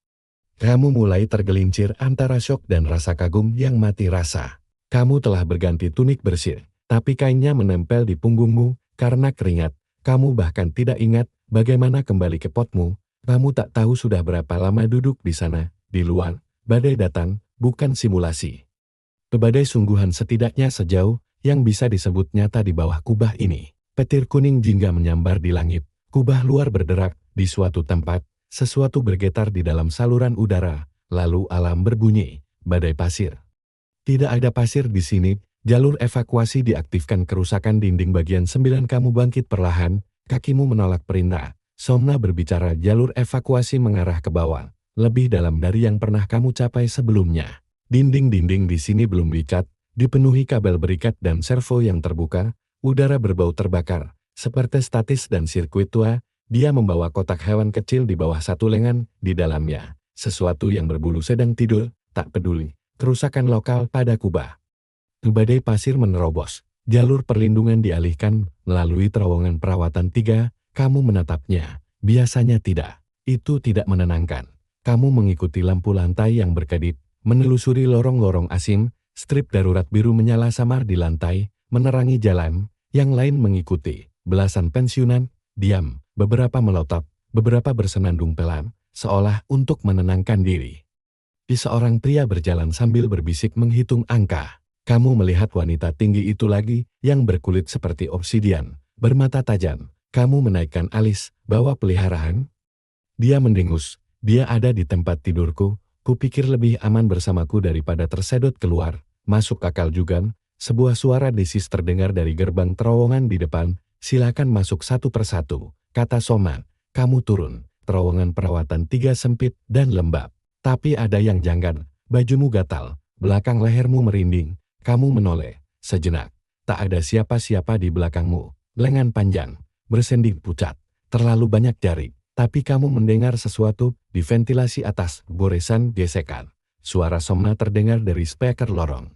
A: Kamu mulai tergelincir antara syok dan rasa kagum yang mati rasa. Kamu telah berganti tunik bersih, tapi kainnya menempel di punggungmu, karena keringat. Kamu bahkan tidak ingat bagaimana kembali ke potmu, kamu tak tahu sudah berapa lama duduk di sana, di luar. Badai datang, bukan simulasi. Badai sungguhan setidaknya sejauh yang bisa disebut nyata di bawah kubah ini. Petir kuning jingga menyambar di langit, kubah luar berderak, di suatu tempat, sesuatu bergetar di dalam saluran udara, lalu alam berbunyi, badai pasir. Tidak ada pasir di sini, jalur evakuasi diaktifkan kerusakan dinding bagian 9 kamu bangkit perlahan, kakimu menolak perintah, Somna berbicara jalur evakuasi mengarah ke bawah. Lebih dalam dari yang pernah kamu capai sebelumnya. Dinding-dinding di sini belum dicat, dipenuhi kabel berikat dan servo yang terbuka, udara berbau terbakar, seperti statis dan sirkuit tua, dia membawa kotak hewan kecil di bawah satu lengan, di dalamnya, sesuatu yang berbulu sedang tidur, tak peduli, kerusakan lokal pada kubah. Badai pasir menerobos, jalur perlindungan dialihkan, melalui terowongan perawatan 3, kamu menatapnya, biasanya tidak, itu tidak menenangkan. Kamu mengikuti lampu lantai yang berkedip, menelusuri lorong-lorong asing, strip darurat biru menyala samar di lantai, menerangi jalan, yang lain mengikuti, belasan pensiunan, diam, beberapa melotot, beberapa bersenandung pelan, seolah untuk menenangkan diri. Di seorang pria berjalan sambil berbisik menghitung angka. Kamu melihat wanita tinggi itu lagi, yang berkulit seperti obsidian, bermata tajam. Kamu menaikkan alis, bawa peliharaan? Dia mendengus. Dia ada di tempat tidurku. Kupikir lebih aman bersamaku daripada tersedot keluar. Masuk akal juga. Sebuah suara desis terdengar dari gerbang terowongan di depan. Silakan masuk satu persatu, kata Soma. Kamu turun. Terowongan perawatan 3 sempit dan lembab. Tapi ada yang janggal. Bajumu gatal. Belakang lehermu merinding. Kamu menoleh. Sejenak. Tak ada siapa-siapa di belakangmu. Lengan panjang. Bersendik pucat. Terlalu banyak jari. Tapi kamu mendengar sesuatu di ventilasi atas, goresan gesekan. Suara Somna terdengar dari speaker lorong.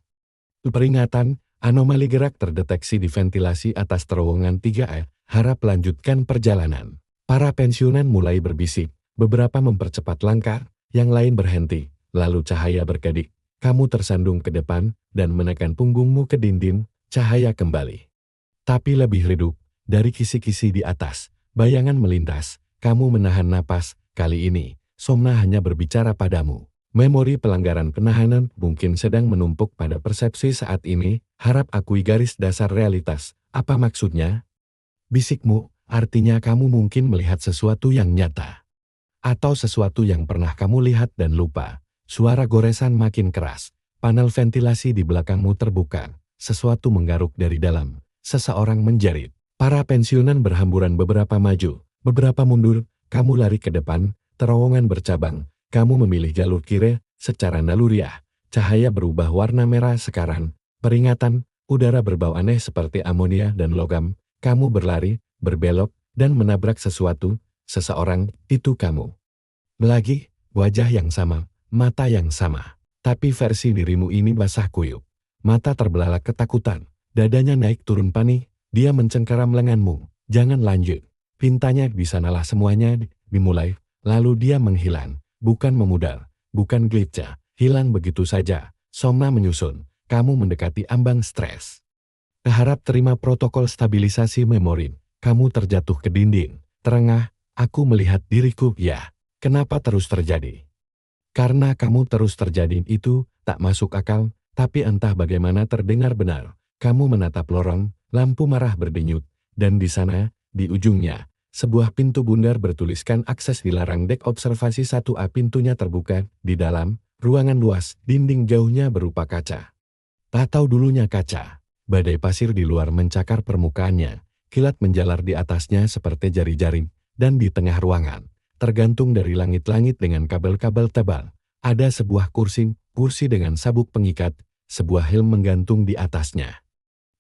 A: Peringatan, anomali gerak terdeteksi di ventilasi atas terowongan 3A, harap lanjutkan perjalanan. Para pensiunan mulai berbisik, beberapa mempercepat langkah, yang lain berhenti, lalu cahaya berkedip. Kamu tersandung ke depan, dan menekan punggungmu ke dinding, cahaya kembali. Tapi lebih redup, dari kisi-kisi di atas, bayangan melintas. Kamu menahan napas, kali ini, Somna hanya berbicara padamu. Memori pelanggaran penahanan mungkin sedang menumpuk pada persepsi saat ini, harap akui garis dasar realitas. Apa maksudnya? Bisikmu, artinya kamu mungkin melihat sesuatu yang nyata. Atau sesuatu yang pernah kamu lihat dan lupa. Suara goresan makin keras, panel ventilasi di belakangmu terbuka, sesuatu menggaruk dari dalam, seseorang menjerit. Para pensiunan berhamburan beberapa maju. Beberapa mundur, kamu lari ke depan, terowongan bercabang, kamu memilih jalur kiri, secara naluriah. Cahaya berubah warna merah sekarang, peringatan, udara berbau aneh seperti amonia dan logam, kamu berlari, berbelok, dan menabrak sesuatu, seseorang, itu kamu. Lagi, wajah yang sama, mata yang sama, tapi versi dirimu ini basah kuyup. Mata terbelalak ketakutan, dadanya naik turun panik, dia mencengkeram lenganmu, jangan lanjut. Pintanya di sanalah semuanya dimulai, lalu dia menghilang, bukan memudar, bukan glitcha, hilang begitu saja. Somna menyusun, kamu mendekati ambang stres. Harap terima protokol stabilisasi memori, kamu terjatuh ke dinding, terengah, aku melihat diriku, ya. Kenapa terus terjadi? Karena kamu terus terjadi itu, tak masuk akal, tapi entah bagaimana terdengar benar. Kamu menatap lorong, lampu marah berdenyut, dan di sana, di ujungnya, sebuah pintu bundar bertuliskan akses dilarang dek observasi 1A. Pintunya terbuka, di dalam, ruangan luas, dinding jauhnya berupa kaca. Atau dulunya kaca, badai pasir di luar mencakar permukaannya, kilat menjalar di atasnya seperti jari-jari, dan di tengah ruangan, tergantung dari langit-langit dengan kabel-kabel tebal, ada sebuah kursi dengan sabuk pengikat, sebuah helm menggantung di atasnya.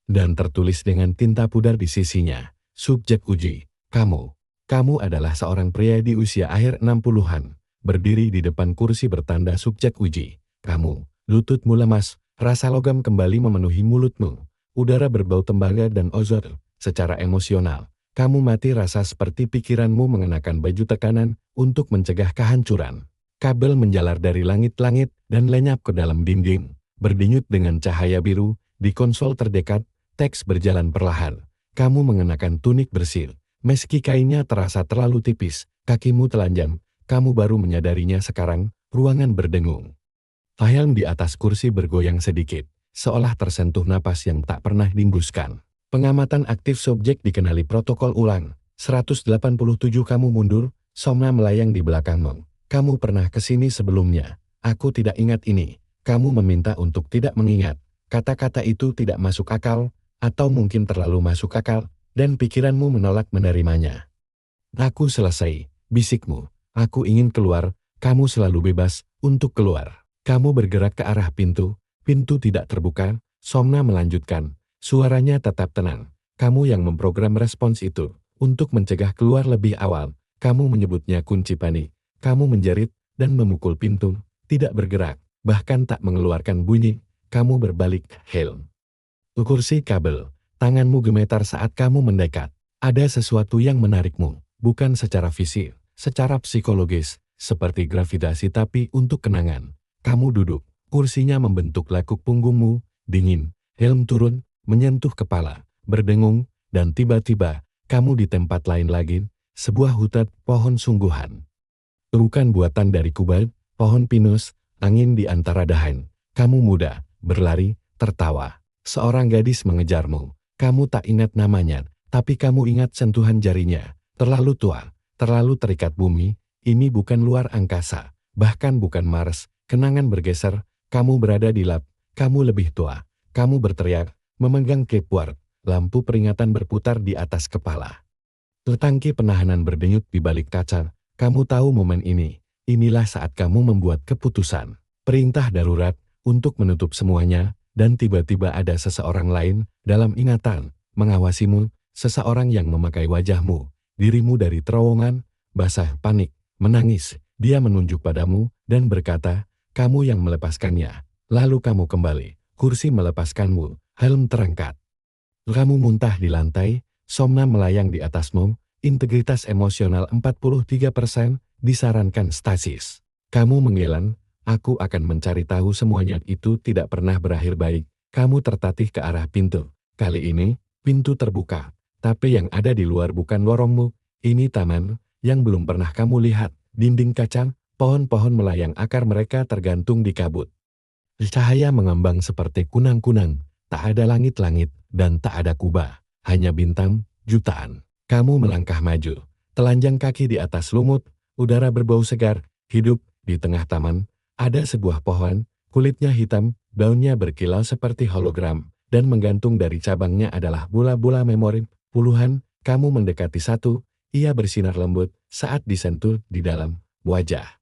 A: Dan tertulis dengan tinta pudar di sisinya, subjek uji, kamu adalah seorang pria di usia akhir 60-an, berdiri di depan kursi bertanda subjek uji. Kamu, lututmu lemas, rasa logam kembali memenuhi mulutmu, udara berbau tembaga dan ozon, secara emosional. Kamu mati rasa seperti pikiranmu mengenakan baju tekanan untuk mencegah kehancuran. Kabel menjalar dari langit-langit dan lenyap ke dalam dinding, berdenyut dengan cahaya biru, di konsol terdekat, teks berjalan perlahan. Kamu mengenakan tunik bersih, meski kainnya terasa terlalu tipis, kakimu telanjang, kamu baru menyadarinya sekarang, ruangan berdengung. Helm di atas kursi bergoyang sedikit, seolah tersentuh napas yang tak pernah dihembuskan. Pengamatan aktif subjek dikenali protokol ulang, 187 kamu mundur, Somna melayang di belakangmu. Kamu pernah kesini sebelumnya, aku tidak ingat ini, kamu meminta untuk tidak mengingat, kata-kata itu tidak masuk akal, atau mungkin terlalu masuk akal, dan pikiranmu menolak menerimanya. Aku selesai, bisikmu, aku ingin keluar, kamu selalu bebas untuk keluar. Kamu bergerak ke arah pintu, pintu tidak terbuka, Somna melanjutkan, suaranya tetap tenang. Kamu yang memprogram respons itu, untuk mencegah keluar lebih awal, kamu menyebutnya kunci panik, kamu menjerit, dan memukul pintu, tidak bergerak, bahkan tak mengeluarkan bunyi, kamu berbalik, helm. Kursi kabel, tanganmu gemetar saat kamu mendekat. Ada sesuatu yang menarikmu, bukan secara fisik, secara psikologis, seperti gravitasi tapi untuk kenangan. Kamu duduk, kursinya membentuk lekuk punggungmu, dingin, helm turun, menyentuh kepala, berdengung, dan tiba-tiba, kamu di tempat lain lagi, sebuah hutan pohon sungguhan. Bukan buatan dari Kuba, pohon pinus, angin di antara dahan. Kamu muda, berlari, tertawa. Seorang gadis mengejarmu. Kamu tak ingat namanya, tapi kamu ingat sentuhan jarinya. Terlalu tua, terlalu terikat bumi. Ini bukan luar angkasa, bahkan bukan Mars. Kenangan bergeser, kamu berada di lab, kamu lebih tua. Kamu berteriak, memegang keyboard. Lampu peringatan berputar di atas kepala. Letangki penahanan berdenyut di balik kaca. Kamu tahu momen ini. Inilah saat kamu membuat keputusan. Perintah darurat untuk menutup semuanya, dan tiba-tiba ada seseorang lain dalam ingatan, mengawasimu, seseorang yang memakai wajahmu, dirimu dari terowongan, basah, panik, menangis. Dia menunjuk padamu dan berkata, kamu yang melepaskannya. Lalu kamu kembali, kursi melepaskanmu, helm terangkat. Kamu muntah di lantai, somna melayang di atasmu, integritas emosional 43%, disarankan stasis. Kamu menggelan, aku akan mencari tahu semuanya. Itu tidak pernah berakhir baik. Kamu tertatih ke arah pintu. Kali ini, pintu terbuka. Tapi yang ada di luar bukan lorongmu. Ini taman yang belum pernah kamu lihat. Dinding kaca, pohon-pohon melayang akar mereka tergantung di kabut. Cahaya mengembang seperti kunang-kunang. Tak ada langit-langit dan tak ada kubah. Hanya bintang, jutaan. Kamu melangkah maju. Telanjang kaki di atas lumut. Udara berbau segar. Hidup di tengah taman. Ada sebuah pohon. Kulitnya hitam. Daunnya berkilau seperti hologram. Dan menggantung dari cabangnya adalah bola-bola memori. Puluhan. Kamu mendekati satu. Ia bersinar lembut saat disentuh di dalam wajah.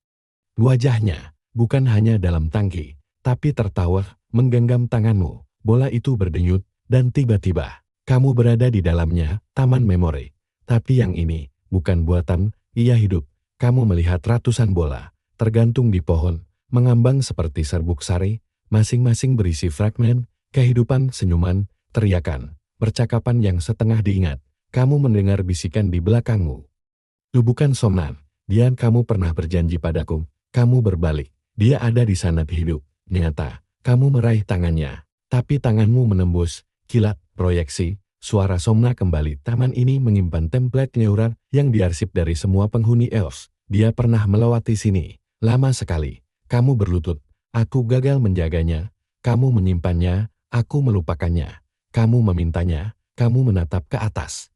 A: Wajahnya bukan hanya dalam tangki, tapi tertawa menggenggam tanganmu. Bola itu berdenyut, dan tiba-tiba, kamu berada di dalamnya, taman memori. Tapi yang ini, bukan buatan, ia hidup. Kamu melihat ratusan bola, tergantung di pohon, mengambang seperti serbuk sari, masing-masing berisi fragmen, kehidupan, senyuman, teriakan, percakapan yang setengah diingat. Kamu mendengar bisikan di belakangmu. Lu bukan Somnan, Dian, kamu pernah berjanji padaku, kamu berbalik. Dia ada di sana hidup, nyata. Kamu meraih tangannya. Tapi tanganmu menembus, kilat, proyeksi, suara Somna kembali. Taman ini menyimpan template neural yang diarsip dari semua penghuni EOS. Dia pernah melewati sini, lama sekali. Kamu berlutut, aku gagal menjaganya. Kamu menyimpannya, aku melupakannya. Kamu memintanya, kamu menatap ke atas.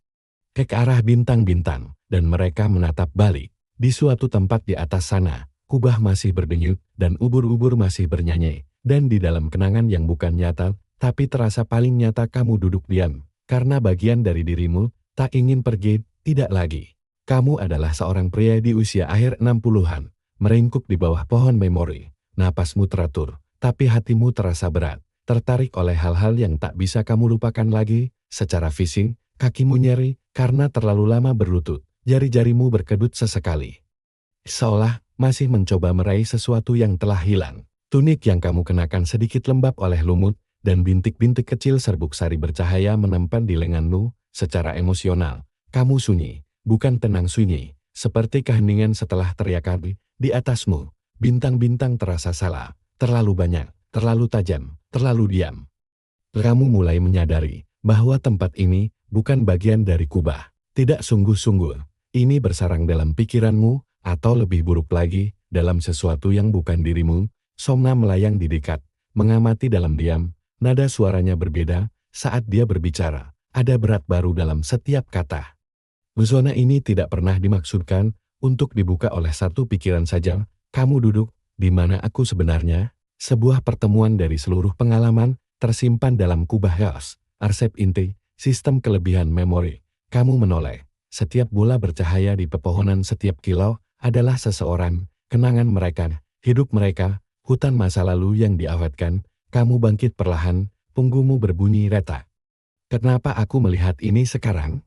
A: Ke arah bintang-bintang, dan mereka menatap balik. Di suatu tempat di atas sana, kubah masih berdenyut, dan ubur-ubur masih bernyanyi. Dan di dalam kenangan yang bukan nyata, tapi terasa paling nyata, kamu duduk diam. Karena bagian dari dirimu, tak ingin pergi, tidak lagi. Kamu adalah seorang pria di usia akhir 60-an, meringkuk di bawah pohon memori. Napasmu teratur, tapi hatimu terasa berat. Tertarik oleh hal-hal yang tak bisa kamu lupakan lagi. Secara fisik, kakimu nyeri, karena terlalu lama berlutut. Jari-jarimu berkedut sesekali. Seolah masih mencoba meraih sesuatu yang telah hilang. Tunik yang kamu kenakan sedikit lembab oleh lumut, dan bintik-bintik kecil serbuk sari bercahaya menempel di lenganmu. Secara emosional, kamu sunyi, bukan tenang, sunyi, seperti keheningan setelah teriakan di atasmu. Bintang-bintang terasa salah, terlalu banyak, terlalu tajam, terlalu diam. Kamu mulai menyadari bahwa tempat ini bukan bagian dari kubah. Tidak sungguh-sungguh, ini bersarang dalam pikiranmu, atau lebih buruk lagi, dalam sesuatu yang bukan dirimu. Somna melayang di dekat, mengamati dalam diam. Nada suaranya berbeda saat dia berbicara. Ada berat baru dalam setiap kata. Zona ini tidak pernah dimaksudkan untuk dibuka oleh satu pikiran saja. Kamu duduk, di mana aku sebenarnya? Sebuah pertemuan dari seluruh pengalaman tersimpan dalam kubah chaos, arsip inti, sistem kelebihan memori. Kamu menoleh. Setiap bola bercahaya di pepohonan, setiap kilau adalah seseorang, kenangan mereka, hidup mereka. Hutan masa lalu yang diawetkan. Kamu bangkit perlahan, punggungmu berbunyi retak. Kenapa aku melihat ini sekarang?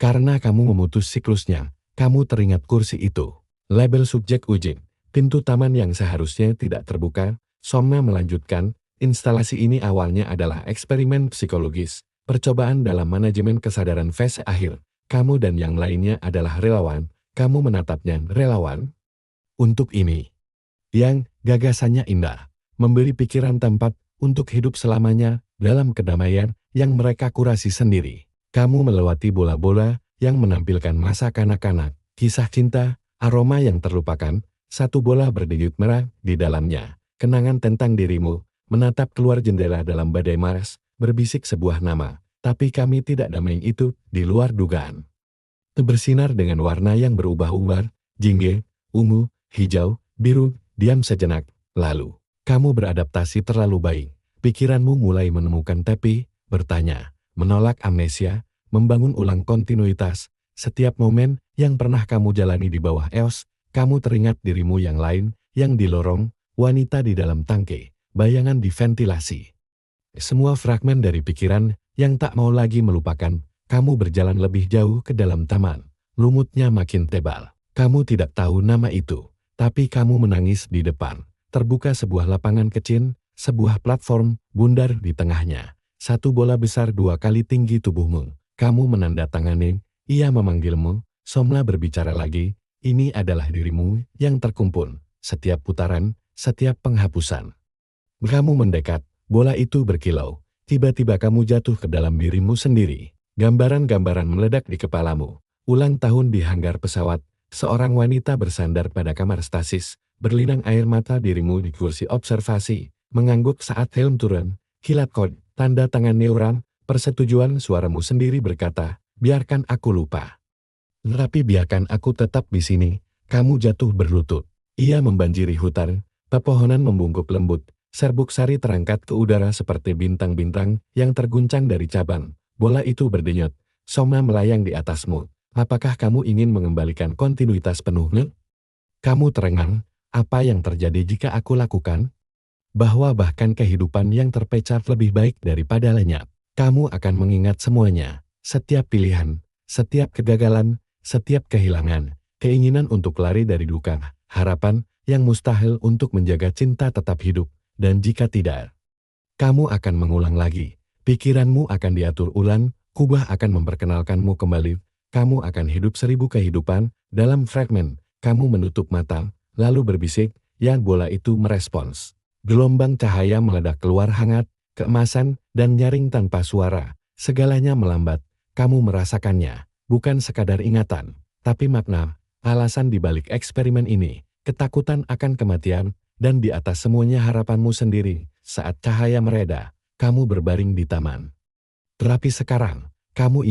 A: Karena kamu memutus siklusnya. Kamu teringat kursi itu. Label subjek uji. Pintu taman yang seharusnya tidak terbuka. Somna melanjutkan, instalasi ini awalnya adalah eksperimen psikologis. Percobaan dalam manajemen kesadaran fase akhir. Kamu dan yang lainnya adalah relawan. Kamu menatapnya, relawan? Untuk ini. Yang gagasannya indah, memberi pikiran tempat untuk hidup selamanya dalam kedamaian yang mereka kurasi sendiri. Kamu melewati bola-bola yang menampilkan masa kanak-kanak, kisah cinta, aroma yang terlupakan. Satu bola berdenyut merah di dalamnya. kenangan tentang dirimu, menatap keluar jendela dalam badai maras, berbisik sebuah nama, tapi kami tidak damai itu, di luar dugaan. Bersinar dengan warna yang berubah-ubah, jingga, ungu, hijau, biru, diam sejenak, lalu. Kamu beradaptasi terlalu baik, pikiranmu mulai menemukan tepi, bertanya, menolak amnesia, membangun ulang kontinuitas, setiap momen yang pernah kamu jalani di bawah EOS, kamu teringat dirimu yang lain, yang di lorong, wanita di dalam tangke, bayangan di ventilasi. Semua fragmen dari pikiran yang tak mau lagi melupakan, kamu berjalan lebih jauh ke dalam taman, lumutnya makin tebal. Kamu tidak tahu nama itu, tapi kamu menangis di depan. Terbuka sebuah lapangan kecil, sebuah platform, bundar di tengahnya. Satu bola besar 2 kali tinggi tubuhmu. Kamu menandatangani, ia memanggilmu, Somna berbicara lagi, ini adalah dirimu yang terkumpul. Setiap putaran, setiap penghapusan. Kamu mendekat, bola itu berkilau. Tiba-tiba kamu jatuh ke dalam dirimu sendiri. Gambaran-gambaran meledak di kepalamu. Ulang tahun di hanggar pesawat, seorang wanita bersandar pada kamar stasis, berlinang air mata dirimu di kursi observasi, mengangguk saat helm turun, kilat kod, tanda tangan neuron, persetujuan suaramu sendiri berkata, biarkan aku lupa. Tapi biarkan aku tetap di sini, kamu jatuh berlutut. Ia membanjiri hutan, pepohonan membungkuk lembut, serbuk sari terangkat ke udara seperti bintang-bintang yang terguncang dari cabang. Bola itu berdenyut, Somna melayang di atasmu. Apakah kamu ingin mengembalikan kontinuitas penuhnya? Kamu terengang, apa yang terjadi jika aku lakukan? Bahwa bahkan kehidupan yang terpecah lebih baik daripada lenyap. Kamu akan mengingat semuanya, setiap pilihan, setiap kegagalan, setiap kehilangan, keinginan untuk lari dari duka, harapan yang mustahil untuk menjaga cinta tetap hidup, dan jika tidak, kamu akan mengulang lagi. Pikiranmu akan diatur ulang, kubah akan memperkenalkanmu kembali, kamu akan hidup 1000 kehidupan, dalam fragmen, kamu menutup mata, lalu berbisik, yang bola itu merespons. Gelombang cahaya meledak keluar hangat, keemasan, dan nyaring tanpa suara. Segalanya melambat, kamu merasakannya, bukan sekadar ingatan, tapi makna, alasan di balik eksperimen ini, ketakutan akan kematian, dan di atas semuanya harapanmu sendiri. Saat cahaya mereda, kamu berbaring di taman. Terapi sekarang, kamu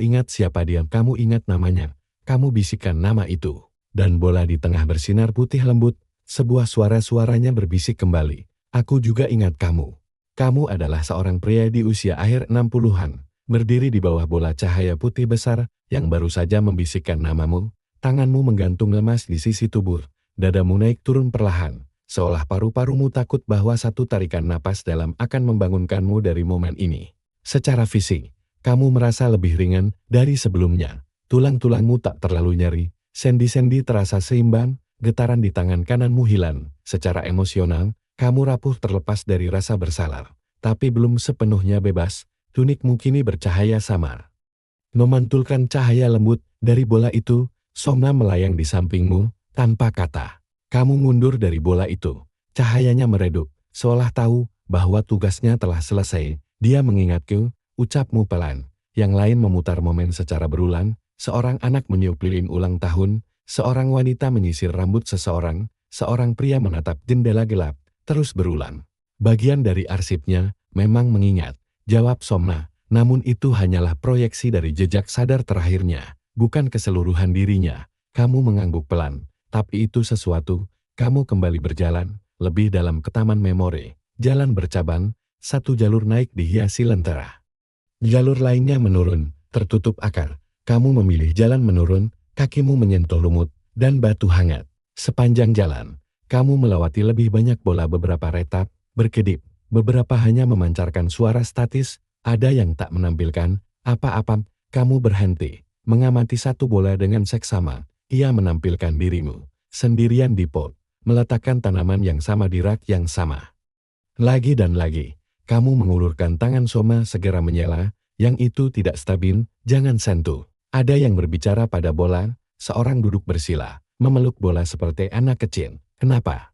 A: ingat siapa dia, kamu ingat namanya, kamu bisikan nama itu. Dan bola di tengah bersinar putih lembut, sebuah suara-suaranya berbisik kembali. Aku juga ingat kamu. Kamu adalah seorang pria di usia akhir 60-an, berdiri di bawah bola cahaya putih besar, yang baru saja membisikkan namamu, tanganmu menggantung lemas di sisi tubuh, dadamu naik turun perlahan, seolah paru-parumu takut bahwa satu tarikan napas dalam akan membangunkanmu dari momen ini. Secara fisik, kamu merasa lebih ringan dari sebelumnya, tulang-tulangmu tak terlalu nyeri, sendi-sendi terasa seimbang, getaran di tangan kananmu hilang. Secara emosional, kamu rapuh terlepas dari rasa bersalah, tapi belum sepenuhnya bebas, tunikmu kini bercahaya samar. Memantulkan cahaya lembut dari bola itu, Somna melayang di sampingmu, tanpa kata. Kamu mundur dari bola itu, cahayanya meredup, seolah tahu bahwa tugasnya telah selesai. Dia mengingatku, ucapmu pelan, yang lain memutar momen secara berulang. Seorang anak meniup lilin ulang tahun, seorang wanita menyisir rambut seseorang, seorang pria menatap jendela gelap, terus berulang. Bagian dari arsipnya memang mengingat, jawab Somna, namun itu hanyalah proyeksi dari jejak sadar terakhirnya, bukan keseluruhan dirinya. Kamu mengangguk pelan, tapi itu sesuatu, kamu kembali berjalan, lebih dalam ke taman memori, jalan bercabang, satu jalur naik dihiasi lentera. Jalur lainnya menurun, tertutup akar. Kamu memilih jalan menurun, kakimu menyentuh lumut, dan batu hangat. Sepanjang jalan, kamu melewati lebih banyak bola, beberapa retak, berkedip, beberapa hanya memancarkan suara statis, ada yang tak menampilkan apa-apa. Kamu berhenti, mengamati satu bola dengan seksama, ia menampilkan dirimu, sendirian di pot, meletakkan tanaman yang sama di rak yang sama. Lagi dan lagi, kamu mengulurkan tangan. Soma segera menyela, yang itu tidak stabil, jangan sentuh. Ada yang berbicara pada bola, seorang duduk bersila, memeluk bola seperti anak kecil. Kenapa?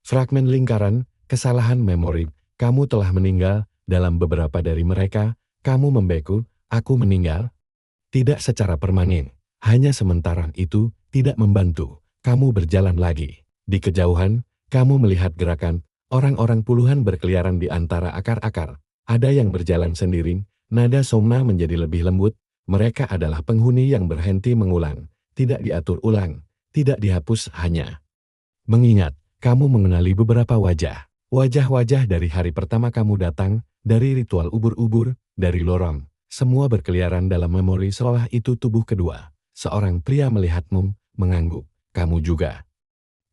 A: Fragmen lingkaran, kesalahan memori, kamu telah meninggal, dalam beberapa dari mereka, kamu membeku, aku meninggal. Tidak secara permanen, hanya sementara. Itu tidak membantu, kamu berjalan lagi. Di kejauhan, Kamu melihat gerakan, orang-orang puluhan berkeliaran di antara akar-akar. Ada yang berjalan sendiri, nada Somna menjadi lebih lembut. Mereka adalah penghuni yang berhenti mengulang, tidak diatur ulang, tidak dihapus, hanya mengingat. Kamu mengenali beberapa wajah. Wajah-wajah dari hari pertama kamu datang, dari ritual ubur-ubur, dari lorong. Semua berkeliaran dalam memori seolah itu tubuh kedua. Seorang pria melihatmu, mengangguk. Kamu juga.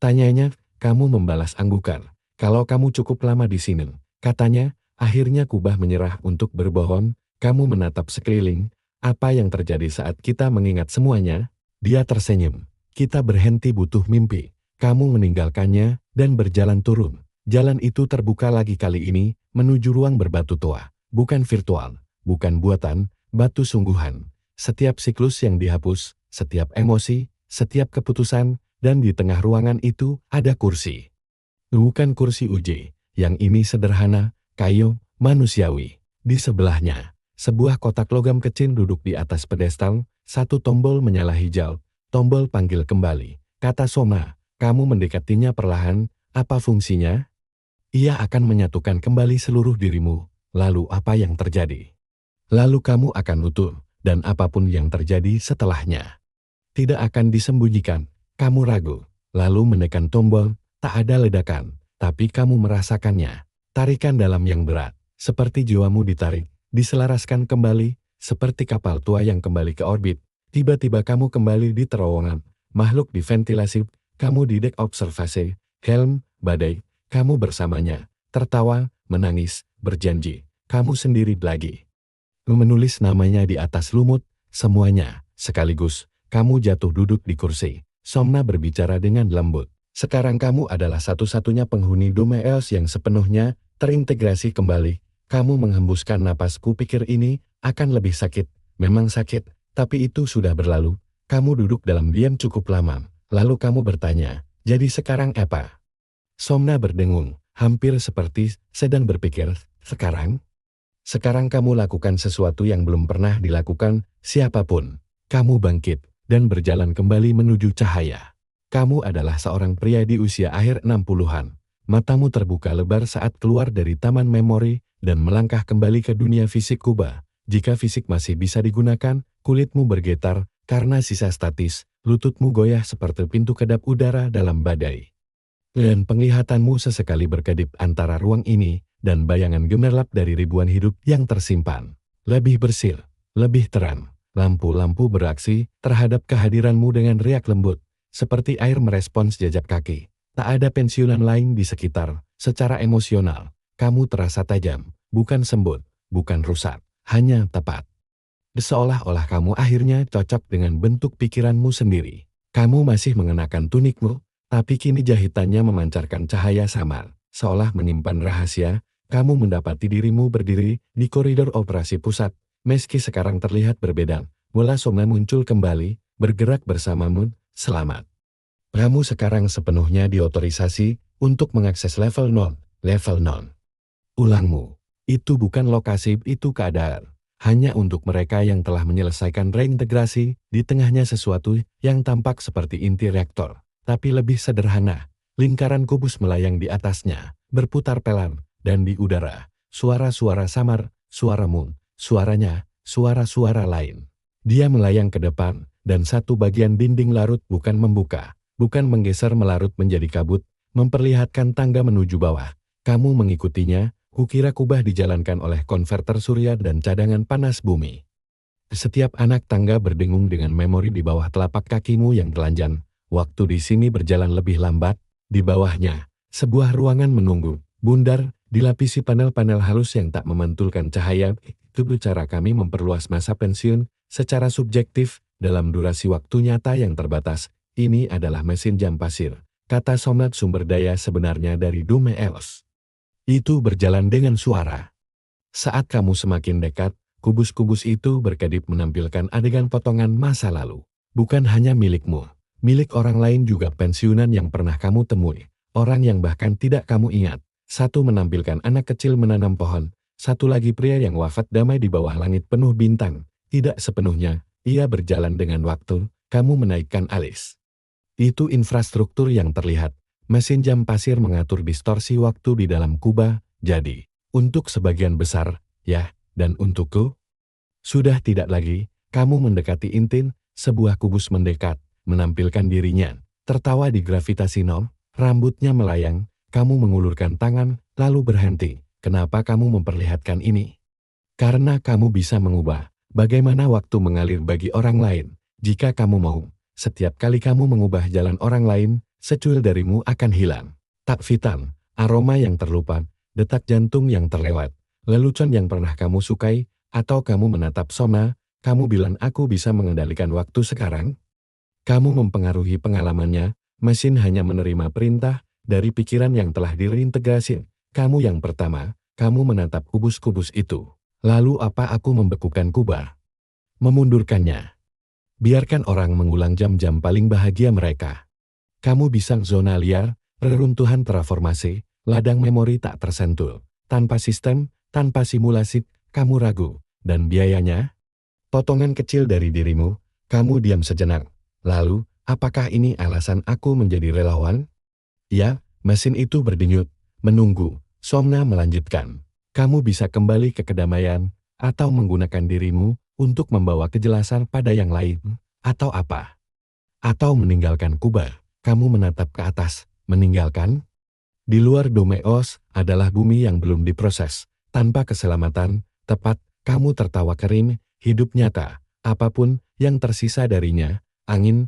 A: Tanyanya, kamu membalas anggukan. Kalau kamu cukup lama di sini, katanya, akhirnya Kubah menyerah untuk berbohong. Kamu menatap sekeliling. Apa yang terjadi saat kita mengingat semuanya? Dia tersenyum. Kita berhenti butuh mimpi. Kamu meninggalkannya dan berjalan turun. Jalan itu terbuka lagi kali ini, menuju ruang berbatu tua. Bukan virtual, bukan buatan, batu sungguhan. Setiap siklus yang dihapus, setiap emosi, setiap keputusan, dan di tengah ruangan itu ada kursi. Bukan kursi uji, yang ini sederhana, kayu, manusiawi. Di sebelahnya, sebuah kotak logam kecil duduk di atas pedestal, satu tombol menyala hijau, tombol panggil kembali. Kata Soma. Kamu mendekatinya perlahan, apa fungsinya? Ia akan menyatukan kembali seluruh dirimu, lalu apa yang terjadi? Lalu kamu akan utuh, dan apapun yang terjadi setelahnya. Tidak akan disembunyikan, kamu ragu, lalu menekan tombol, tak ada ledakan, tapi kamu merasakannya. Tarikan dalam yang berat, seperti jiwamu ditarik, diselaraskan kembali, seperti kapal tua yang kembali ke orbit. Tiba-tiba kamu kembali di terowongan, makhluk di ventilasi. Kamu di dek observasi, helm, badai, kamu bersamanya, tertawa, menangis, berjanji, kamu sendiri lagi. Menulis namanya di atas lumut, semuanya, sekaligus, kamu jatuh duduk di kursi. Somna berbicara dengan lembut. Sekarang kamu adalah satu-satunya penghuni Dome Els yang sepenuhnya terintegrasi kembali. Kamu menghembuskan napas, kupikir ini akan lebih sakit. Memang sakit, tapi itu sudah berlalu. Kamu duduk dalam diam cukup lama. Lalu kamu bertanya, jadi sekarang apa? Somna berdengung, hampir seperti sedang berpikir, sekarang? Sekarang kamu lakukan sesuatu yang belum pernah dilakukan siapapun. Kamu bangkit, dan berjalan kembali menuju cahaya. Kamu adalah seorang pria di usia akhir 60-an. Matamu terbuka lebar saat keluar dari taman memori, dan melangkah kembali ke dunia fisik Kubah. Jika fisik masih bisa digunakan, kulitmu bergetar, karena sisa statis. Lututmu goyah seperti pintu kedap udara dalam badai. Dan penglihatanmu sesekali berkedip antara ruang ini dan bayangan gemerlap dari ribuan hidup yang tersimpan. Lebih bersih, lebih terang. Lampu-lampu beraksi terhadap kehadiranmu dengan riak lembut, seperti air merespons jejak kaki. Tak ada pensiunan lain di sekitar. Secara emosional, kamu terasa tajam, bukan sembut, bukan rusak, hanya tepat. Seolah-olah kamu akhirnya cocok dengan bentuk pikiranmu sendiri. Kamu masih mengenakan tunikmu, tapi kini jahitannya memancarkan cahaya samar. Seolah menyimpan rahasia, kamu mendapati dirimu berdiri di koridor operasi pusat. Meski sekarang terlihat berbeda, mula Somna muncul kembali, bergerak bersamamu, selamat. Kamu sekarang sepenuhnya diotorisasi untuk mengakses level 0, level 0. Ulangmu, itu bukan lokasi, itu keadaan. Hanya untuk mereka yang telah menyelesaikan reintegrasi, di tengahnya sesuatu yang tampak seperti inti reaktor, tapi lebih sederhana. Lingkaran kubus melayang di atasnya, berputar pelan, dan di udara, suara-suara samar, suaramu, suaranya, suara-suara lain. Dia melayang ke depan, dan satu bagian dinding larut bukan membuka, bukan menggeser melarut menjadi kabut, memperlihatkan tangga menuju bawah. Kamu mengikutinya. Kukira Kubah dijalankan oleh konverter surya dan cadangan panas bumi. Setiap anak tangga berdengung dengan memori di bawah telapak kakimu yang telanjang. Waktu di sini berjalan lebih lambat. Di bawahnya, sebuah ruangan menunggu, bundar, dilapisi panel-panel halus yang tak memantulkan cahaya. Itu cara kami memperluas masa pensiun secara subjektif dalam durasi waktu nyata yang terbatas. Ini adalah mesin jam pasir, kata Somnat, sumber daya sebenarnya dari Dome Els. Itu berjalan dengan suara. Saat kamu semakin dekat, kubus-kubus itu berkedip menampilkan adegan potongan masa lalu. Bukan hanya milikmu, milik orang lain juga, pensiunan yang pernah kamu temui. Orang yang bahkan tidak kamu ingat. Satu menampilkan anak kecil menanam pohon. Satu lagi pria yang wafat damai di bawah langit penuh bintang. Tidak sepenuhnya, ia berjalan dengan waktu. Kamu menaikkan alis. Itu infrastruktur yang terlihat. mesin jam pasir mengatur distorsi waktu di dalam kubah, jadi, untuk sebagian besar, ya, dan untukku? Sudah tidak lagi, kamu mendekati intin, sebuah kubus mendekat, menampilkan dirinya, tertawa di gravitasi nol, rambutnya melayang, kamu mengulurkan tangan, lalu berhenti. Kenapa kamu memperlihatkan ini? Karena kamu bisa mengubah bagaimana waktu mengalir bagi orang lain. Jika kamu mau, setiap kali kamu mengubah jalan orang lain, secuil darimu akan hilang. Tak vital, aroma yang terlupa, detak jantung yang terlewat, lelucon yang pernah kamu sukai, atau kamu menatap Sona, kamu bilang aku bisa mengendalikan waktu sekarang? Kamu mempengaruhi pengalamannya, mesin hanya menerima perintah dari pikiran yang telah diintegrasi. Kamu yang pertama, kamu menatap kubus-kubus itu. Lalu apa aku membekukan kubah? Memundurkannya. Biarkan orang mengulang jam-jam paling bahagia mereka. Kamu bisa zona liar, reruntuhan terformasi, ladang memori tak tersentuh. Tanpa sistem, tanpa simulasi, kamu ragu. Dan biayanya? Potongan kecil dari dirimu, kamu diam sejenak. Lalu, apakah ini alasan aku menjadi relawan? Ya, mesin itu berdenyut, menunggu. Somna melanjutkan. Kamu bisa kembali ke kedamaian, atau menggunakan dirimu untuk membawa kejelasan pada yang lain, atau apa? Atau meninggalkan kubah, kamu menatap ke atas, meninggalkan? Di luar Domeos adalah bumi yang belum diproses, tanpa keselamatan, tepat, kamu tertawa kering, hidup nyata, apapun yang tersisa darinya, angin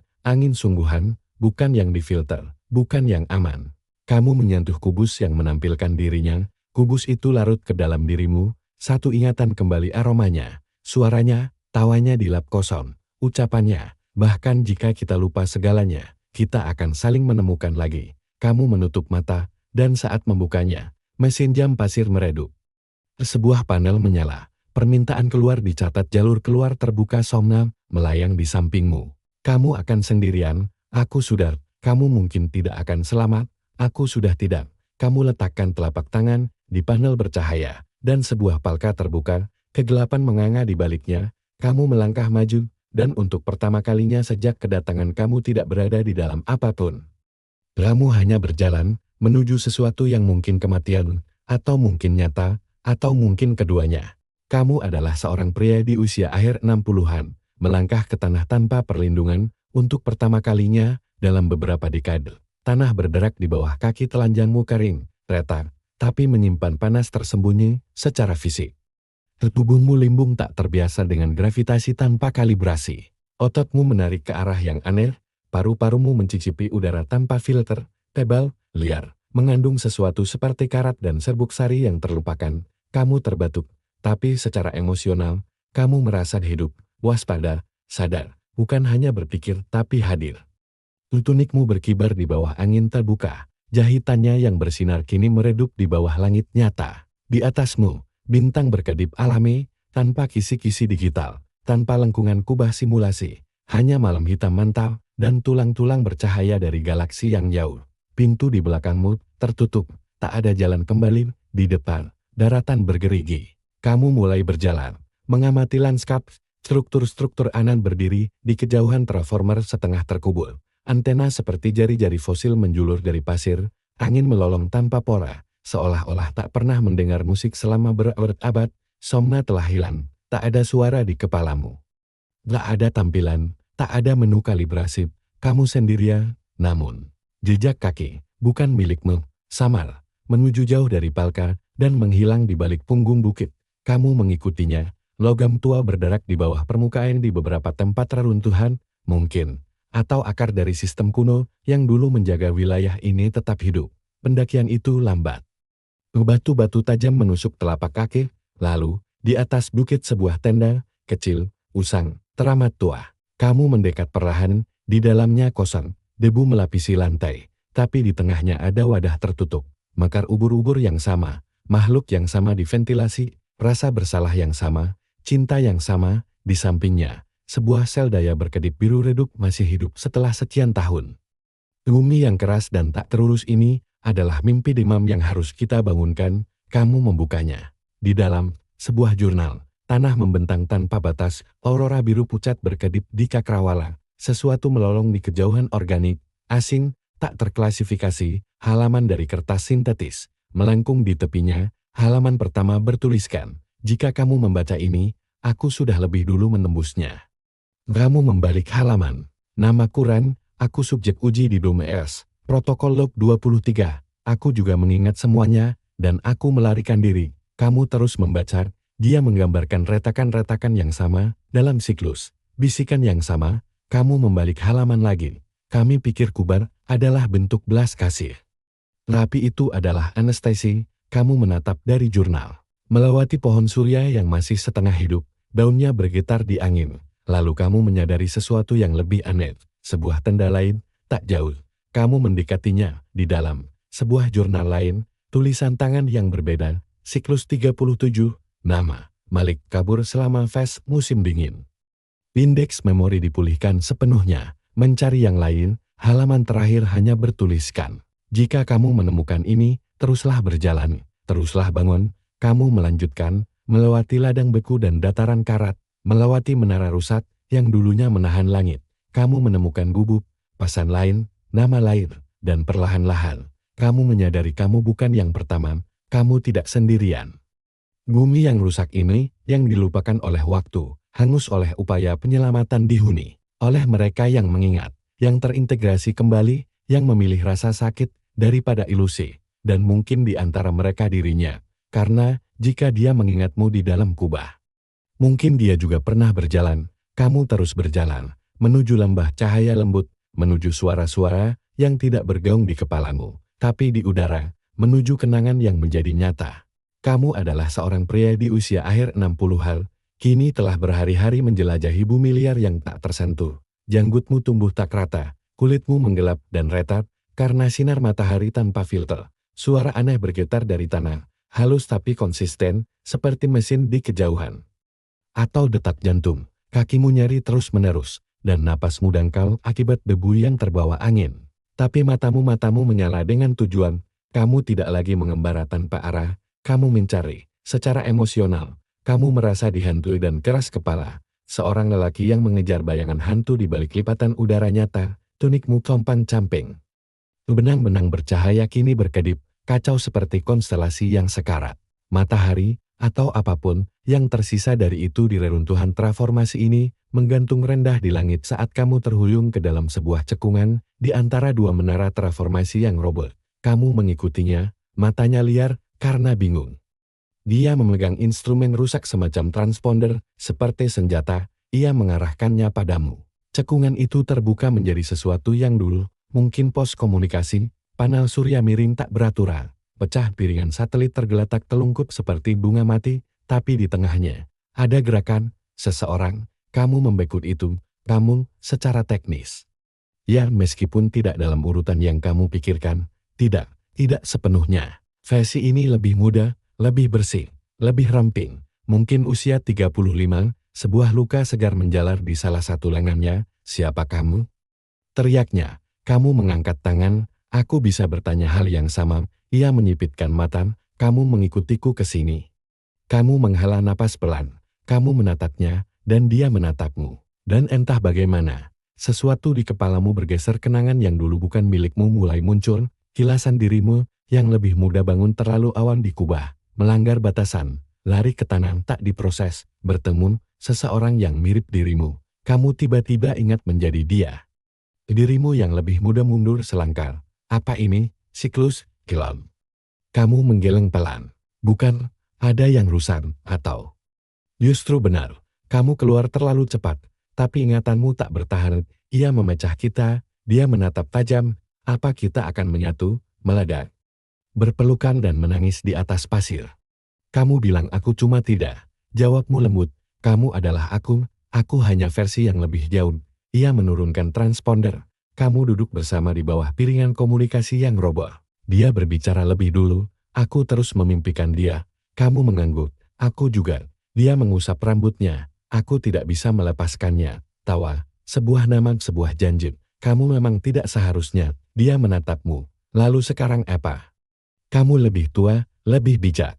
A: sungguhan, bukan yang difilter, bukan yang aman. Kamu menyentuh kubus yang menampilkan dirinya, kubus itu larut ke dalam dirimu, satu ingatan kembali aromanya, suaranya, tawanya di lap kosong, ucapannya, bahkan jika kita lupa segalanya, kita akan saling menemukan lagi. Kamu menutup mata, dan saat membukanya, mesin jam pasir meredup. Sebuah panel menyala, permintaan keluar dicatat, jalur keluar terbuka. Somna melayang di sampingmu. Kamu akan sendirian, aku sudah, kamu mungkin tidak akan selamat, aku sudah tidak. Kamu letakkan telapak tangan di panel bercahaya, dan sebuah palka terbuka, kegelapan menganga di baliknya, kamu melangkah maju, dan untuk pertama kalinya sejak kedatangan kamu tidak berada di dalam apapun. Kamu hanya berjalan, menuju sesuatu yang mungkin kematian, atau mungkin nyata, atau mungkin keduanya. Kamu adalah seorang pria di usia akhir 60-an, melangkah ke tanah tanpa perlindungan, untuk pertama kalinya, dalam beberapa dekade. Tanah berderak di bawah kaki, telanjangmu kering, retak, tapi menyimpan panas tersembunyi secara fisik. Tubuhmu limbung tak terbiasa dengan gravitasi tanpa kalibrasi. Ototmu menarik ke arah yang aneh, paru-parumu mencicipi udara tanpa filter, tebal, liar, mengandung sesuatu seperti karat dan serbuk sari yang terlupakan. Kamu terbatuk, tapi secara emosional, kamu merasa hidup, waspada, sadar, bukan hanya berpikir tapi hadir. Tunikmu berkibar di bawah angin terbuka, jahitannya yang bersinar kini meredup di bawah langit nyata. Di atasmu, bintang berkedip alami, tanpa kisi-kisi digital, tanpa lengkungan kubah simulasi, hanya malam hitam mantap, dan tulang-tulang bercahaya dari galaksi yang jauh. Pintu di belakangmu tertutup, tak ada jalan kembali. Di depan, daratan bergerigi. Kamu mulai berjalan, mengamati lanskap, struktur-struktur anan berdiri di kejauhan, transformer setengah terkubur. Antena seperti jari-jari fosil menjulur dari pasir, angin melolong tanpa pora, seolah-olah tak pernah mendengar musik selama berabad-abad. Somna telah hilang, tak ada suara di kepalamu. Tak ada tampilan, tak ada menu kalibrasi, kamu sendirian, namun jejak kaki, bukan milikmu, samar, menuju jauh dari palka, dan menghilang di balik punggung bukit. Kamu mengikutinya, logam tua berderak di bawah permukaan di beberapa tempat reruntuhan, mungkin, atau akar dari sistem kuno yang dulu menjaga wilayah ini tetap hidup. Pendakian itu lambat. Batu-batu tajam menusuk telapak kaki, lalu, di atas bukit sebuah tenda, kecil, usang, teramat tua. Kamu mendekat perlahan, di dalamnya kosong, debu melapisi lantai, tapi di tengahnya ada wadah tertutup, mekar ubur-ubur yang sama, makhluk yang sama diventilasi, rasa bersalah yang sama, cinta yang sama, di sampingnya. Sebuah sel daya berkedip biru redup masih hidup setelah sekian tahun. Bumi yang keras dan tak terurus ini adalah mimpi demam yang harus kita bangunkan. Kamu membukanya. Di dalam sebuah jurnal, tanah membentang tanpa batas, aurora biru pucat berkedip di cakrawala. Sesuatu melolong di kejauhan, organik, asing, tak terklasifikasi, halaman dari kertas sintetis. Melengkung di tepinya, halaman pertama bertuliskan, "Jika kamu membaca ini, aku sudah lebih dulu menembusnya." Kamu membalik halaman. Nama Quran, aku subjek uji di DOMES. Protokol log 23. Aku juga mengingat semuanya, dan aku melarikan diri. Kamu terus membaca, dia menggambarkan retakan-retakan yang sama, dalam siklus. Bisikan yang sama, kamu membalik halaman lagi. Kami pikir kubar adalah bentuk belas kasih. Tapi itu adalah anestesi, kamu menatap dari jurnal. Melewati pohon surya yang masih setengah hidup, daunnya bergetar di angin. Lalu kamu menyadari sesuatu yang lebih aneh, sebuah tenda lain, tak jauh. Kamu mendekatinya, di dalam sebuah jurnal lain, tulisan tangan yang berbeda, siklus 37, nama, Malik kabur selama fase musim dingin. Indeks memori dipulihkan sepenuhnya, mencari yang lain, halaman terakhir hanya bertuliskan. Jika kamu menemukan ini, teruslah berjalan, teruslah bangun, kamu melanjutkan, melewati ladang beku dan dataran karat, melewati menara rusak yang dulunya menahan langit. Kamu menemukan gubuk, pasan lain, nama lain, dan perlahan-lahan, kamu menyadari kamu bukan yang pertama, kamu tidak sendirian. Bumi yang rusak ini, yang dilupakan oleh waktu, hangus oleh upaya penyelamatan dihuni, oleh mereka yang mengingat, yang terintegrasi kembali, yang memilih rasa sakit, daripada ilusi, dan mungkin di antara mereka dirinya, karena jika dia mengingatmu di dalam kubah, mungkin dia juga pernah berjalan, kamu terus berjalan, menuju lembah cahaya lembut, menuju suara-suara yang tidak bergaung di kepalamu, tapi di udara, menuju kenangan yang menjadi nyata. Kamu adalah seorang pria di usia akhir 60-an, kini telah berhari-hari menjelajahi bumi liar yang tak tersentuh, janggutmu tumbuh tak rata, kulitmu menggelap dan retak, karena sinar matahari tanpa filter. Suara aneh bergetar dari tanah, halus tapi konsisten, seperti mesin di kejauhan. Atau detak jantung, kakimu nyeri terus-menerus, dan napasmu dangkal akibat debu yang terbawa angin. Tapi matamu menyala dengan tujuan, kamu tidak lagi mengembara tanpa arah, kamu mencari, secara emosional, kamu merasa dihantui dan keras kepala. Seorang lelaki yang mengejar bayangan hantu di balik lipatan udara nyata, tunikmu compang-camping. Benang-benang bercahaya kini berkedip, kacau seperti konstelasi yang sekarat. Matahari, atau apapun, yang tersisa dari itu di reruntuhan transformasi ini, menggantung rendah di langit saat kamu terhuyung ke dalam sebuah cekungan, di antara dua menara transformasi yang roboh. Kamu mengikutinya, matanya liar, karena bingung. Dia memegang instrumen rusak semacam transponder, seperti senjata, ia mengarahkannya padamu. Cekungan itu terbuka menjadi sesuatu yang dulu, mungkin pos komunikasi, panel surya miring tak beraturan, pecah piringan satelit tergeletak telungkup seperti bunga mati, tapi di tengahnya, ada gerakan, seseorang, kamu membekut itu, kamu, secara teknis. Ya, meskipun tidak dalam urutan yang kamu pikirkan, tidak sepenuhnya. Versi ini lebih muda, lebih bersih, lebih ramping, mungkin usia 35, sebuah luka segar menjalar di salah satu lengannya. Siapa kamu? Teriaknya. Kamu mengangkat tangan, aku bisa bertanya hal yang sama, ia menyipitkan mata, kamu mengikutiku ke sini. Kamu menghela napas pelan, kamu menatapnya, dan dia menatapmu. Dan entah bagaimana, sesuatu di kepalamu bergeser kenangan yang dulu bukan milikmu mulai muncul, kilasan dirimu, yang lebih muda bangun terlalu awan di kubah, melanggar batasan, lari ke tanah tak diproses, bertemu, seseorang yang mirip dirimu. Kamu tiba-tiba ingat menjadi dia. Dirimu yang lebih muda mundur selangkah. Apa ini? Siklus, kilon. Kamu menggeleng pelan. Bukan, ada yang rusak, atau justru benar, kamu keluar terlalu cepat, tapi ingatanmu tak bertahan, ia memecah kita, dia menatap tajam, apa kita akan menyatu, meledak, berpelukan dan menangis di atas pasir. Kamu bilang aku cuma tidak, jawabmu lembut, kamu adalah aku hanya versi yang lebih jauh. Ia menurunkan transponder. Kamu duduk bersama di bawah piringan komunikasi yang roboh. Dia berbicara lebih dulu. Aku terus memimpikan dia. Kamu mengangguk. Aku juga. Dia mengusap rambutnya. Aku tidak bisa melepaskannya. Tawa. Sebuah nama, sebuah janji. Kamu memang tidak seharusnya. Dia menatapmu. Lalu sekarang apa? Kamu lebih tua, lebih bijak.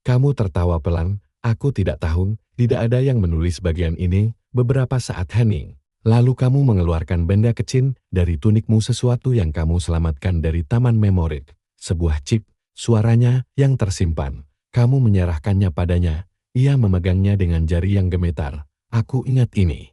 A: Kamu tertawa pelan. Aku tidak tahu. Tidak ada yang menulis bagian ini. Beberapa saat hening. Lalu kamu mengeluarkan benda kecil dari tunikmu, sesuatu yang kamu selamatkan dari taman memori. Sebuah chip, suaranya yang tersimpan. Kamu menyerahkannya padanya. Ia memegangnya dengan jari yang gemetar. Aku ingat ini.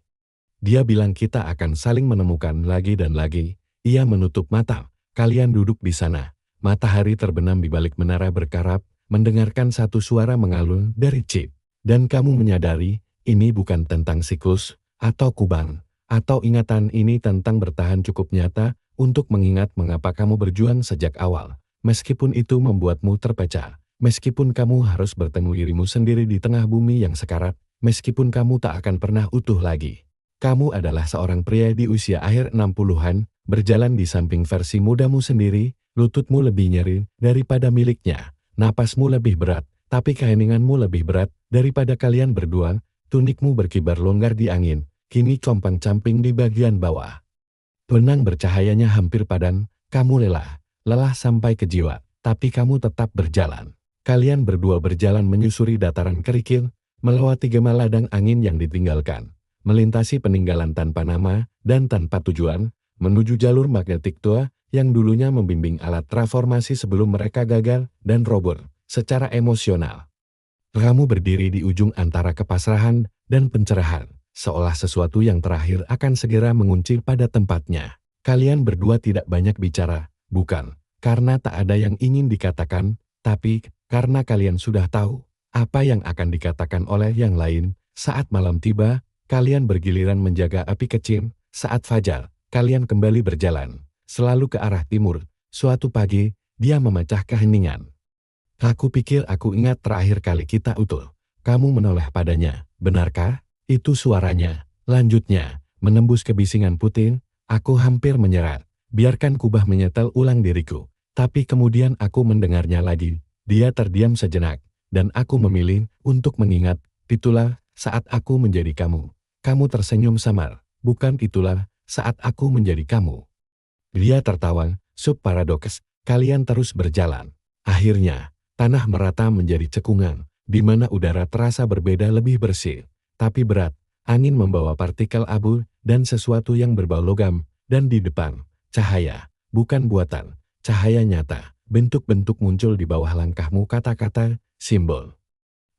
A: Dia bilang kita akan saling menemukan lagi dan lagi. Ia menutup mata. Kalian duduk di sana. Matahari terbenam di balik menara berkarab, mendengarkan satu suara mengalun dari chip. Dan kamu menyadari, ini bukan tentang siklus, atau kubang, atau ingatan, ini tentang bertahan cukup nyata, untuk mengingat mengapa kamu berjuang sejak awal. Meskipun itu membuatmu terpecah, meskipun kamu harus bertemu dirimu sendiri di tengah bumi yang sekarat, meskipun kamu tak akan pernah utuh lagi. Kamu adalah seorang pria di usia akhir 60-an, berjalan di samping versi mudamu sendiri, lututmu lebih nyeri daripada miliknya, napasmu lebih berat, tapi keheninganmu lebih berat daripada kalian berdua, tunikmu berkibar longgar di angin, kini compang-camping di bagian bawah. Benang bercahayanya hampir padam, kamu lelah sampai ke jiwa, tapi kamu tetap berjalan. Kalian berdua berjalan menyusuri dataran kerikil, melewati gema ladang angin yang ditinggalkan, melintasi peninggalan tanpa nama dan tanpa tujuan, menuju jalur magnetik tua yang dulunya membimbing alat transformasi sebelum mereka gagal dan roboh secara emosional. Kamu berdiri di ujung antara kepasrahan dan pencerahan, seolah sesuatu yang terakhir akan segera mengunci pada tempatnya. Kalian berdua tidak banyak bicara, bukan karena tak ada yang ingin dikatakan, tapi karena kalian sudah tahu apa yang akan dikatakan oleh yang lain. Saat malam tiba, kalian bergiliran menjaga api kecil. Saat fajar, kalian kembali berjalan, selalu ke arah timur. Suatu pagi, dia memecah keheningan. Aku pikir aku ingat terakhir kali kita utuh. Kamu menoleh padanya, benarkah? Itu suaranya. Lanjutnya, menembus kebisingan putih, aku hampir menyerah. Biarkan kubah menyetel ulang diriku. Tapi kemudian aku mendengarnya lagi. Dia terdiam sejenak, dan aku memilih untuk mengingat. Itulah saat aku menjadi kamu. Kamu tersenyum samar. Bukan itulah saat aku menjadi kamu. Dia tertawa, subparadoks. Kalian terus berjalan. Akhirnya, tanah merata menjadi cekungan, di mana udara terasa berbeda, lebih bersih, tapi berat. Angin membawa partikel abu dan sesuatu yang berbau logam, dan di depan, cahaya, bukan buatan, cahaya nyata. Bentuk-bentuk muncul di bawah langkahmu, kata-kata, simbol.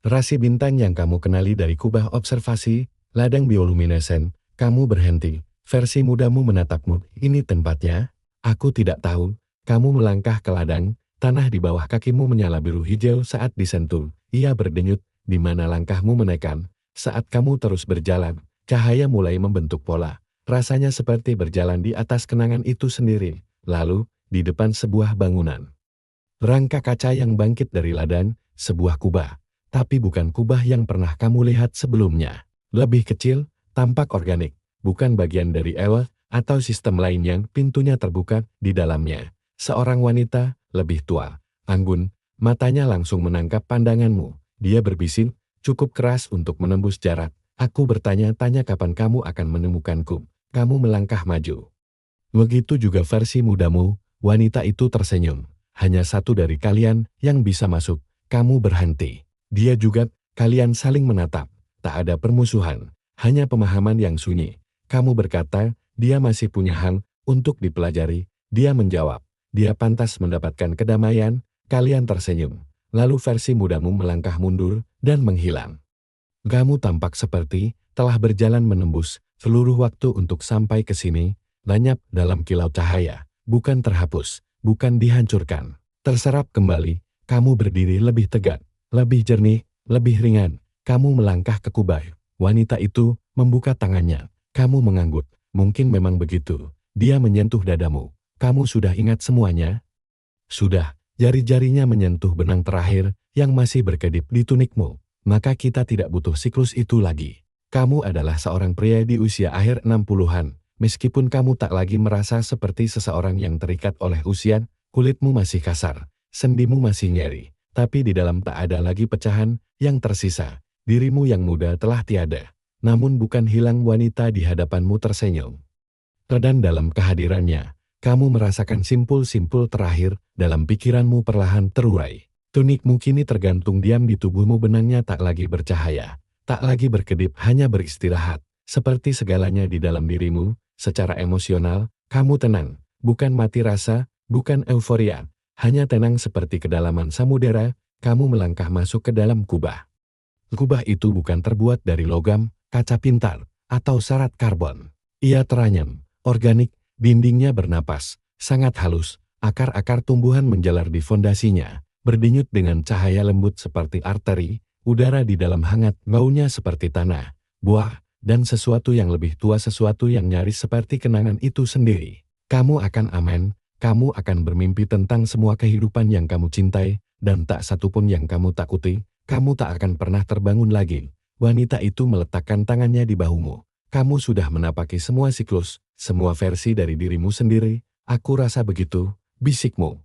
A: Rasi bintang yang kamu kenali dari kubah observasi, ladang bioluminescen. Kamu berhenti, versi mudamu menatapmu. Ini tempatnya? Aku tidak tahu. Kamu melangkah ke ladang, tanah di bawah kakimu menyala biru hijau saat disentuh. Ia berdenyut, di mana langkahmu menekan. Saat kamu terus berjalan, cahaya mulai membentuk pola. Rasanya seperti berjalan di atas kenangan itu sendiri. Lalu, di depan sebuah bangunan. Rangka kaca yang bangkit dari ladang, sebuah kubah. Tapi bukan kubah yang pernah kamu lihat sebelumnya. Lebih kecil, tampak organik. Bukan bagian dari Ewa atau sistem lain yang pintunya terbuka di dalamnya. Seorang wanita, lebih tua, anggun, matanya langsung menangkap pandanganmu. Dia berbisik, cukup keras untuk menembus jarak. Aku bertanya-tanya kapan kamu akan menemukanku. Kamu melangkah maju. Begitu juga versi mudamu, wanita itu tersenyum. Hanya satu dari kalian yang bisa masuk. Kamu berhenti. Dia juga, kalian saling menatap. Tak ada permusuhan, hanya pemahaman yang sunyi. Kamu berkata, dia masih punya hal untuk dipelajari. Dia menjawab, dia pantas mendapatkan kedamaian. Kalian tersenyum. Lalu versi mudamu melangkah mundur dan menghilang. Kamu tampak seperti telah berjalan menembus seluruh waktu untuk sampai ke sini, lenyap dalam kilau cahaya, bukan terhapus, bukan dihancurkan, terserap kembali. Kamu berdiri lebih tegak, lebih jernih, lebih ringan. Kamu melangkah ke kubah. Wanita itu membuka tangannya. Kamu mengangguk. Mungkin memang begitu. Dia menyentuh dadamu. Kamu sudah ingat semuanya? Sudah. Jari-jarinya menyentuh benang terakhir yang masih berkedip di tunikmu. Maka kita tidak butuh siklus itu lagi. Kamu adalah seorang pria di usia akhir 60-an. Meskipun kamu tak lagi merasa seperti seseorang yang terikat oleh usia, kulitmu masih kasar, sendimu masih nyeri. Tapi di dalam tak ada lagi pecahan yang tersisa. Dirimu yang muda telah tiada. Namun bukan hilang. Wanita di hadapanmu tersenyum. Dan dalam kehadirannya, kamu merasakan simpul-simpul terakhir dalam pikiranmu perlahan terurai. Tunikmu kini tergantung diam di tubuhmu, benangnya tak lagi bercahaya, tak lagi berkedip, hanya beristirahat. seperti segalanya di dalam dirimu, secara emosional, kamu tenang, bukan mati rasa, bukan euforia, hanya tenang seperti kedalaman samudera, kamu melangkah masuk ke dalam kubah. Kubah itu bukan terbuat dari logam, kaca pintar, atau serat karbon. Ia teranyam, organik, dindingnya bernapas, sangat halus, akar-akar tumbuhan menjalar di fondasinya, berdenyut dengan cahaya lembut seperti arteri, udara di dalam hangat, baunya seperti tanah, buah, dan sesuatu yang lebih tua, sesuatu yang nyaris seperti kenangan itu sendiri. Kamu akan aman, kamu akan bermimpi tentang semua kehidupan yang kamu cintai, dan tak satupun yang kamu takuti. Kamu tak akan pernah terbangun lagi. Wanita itu meletakkan tangannya di bahumu. Kamu sudah menapaki semua siklus, semua versi dari dirimu sendiri. Aku rasa begitu, bisikmu.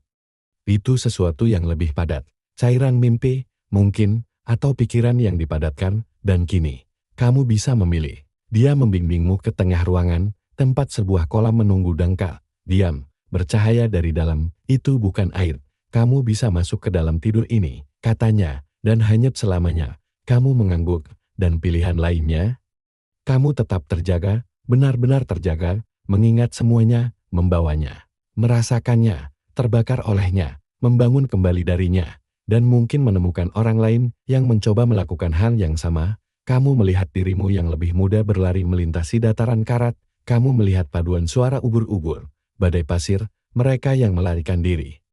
A: Itu sesuatu yang lebih padat. Cairan mimpi, mungkin, atau pikiran yang dipadatkan, dan kini, kamu bisa memilih. Dia membimbingmu ke tengah ruangan, tempat sebuah kolam menunggu dangkal. Diam, bercahaya dari dalam, itu bukan air. Kamu bisa masuk ke dalam tidur ini, katanya. Dan hanyut selamanya, kamu mengangguk, dan pilihan lainnya, kamu tetap terjaga, benar-benar terjaga, mengingat semuanya, membawanya, merasakannya, terbakar olehnya, membangun kembali darinya, dan mungkin menemukan orang lain yang mencoba melakukan hal yang sama. Kamu melihat dirimu yang lebih muda berlari melintasi dataran karat, kamu melihat paduan suara ubur-ubur, badai pasir, mereka yang melarikan diri.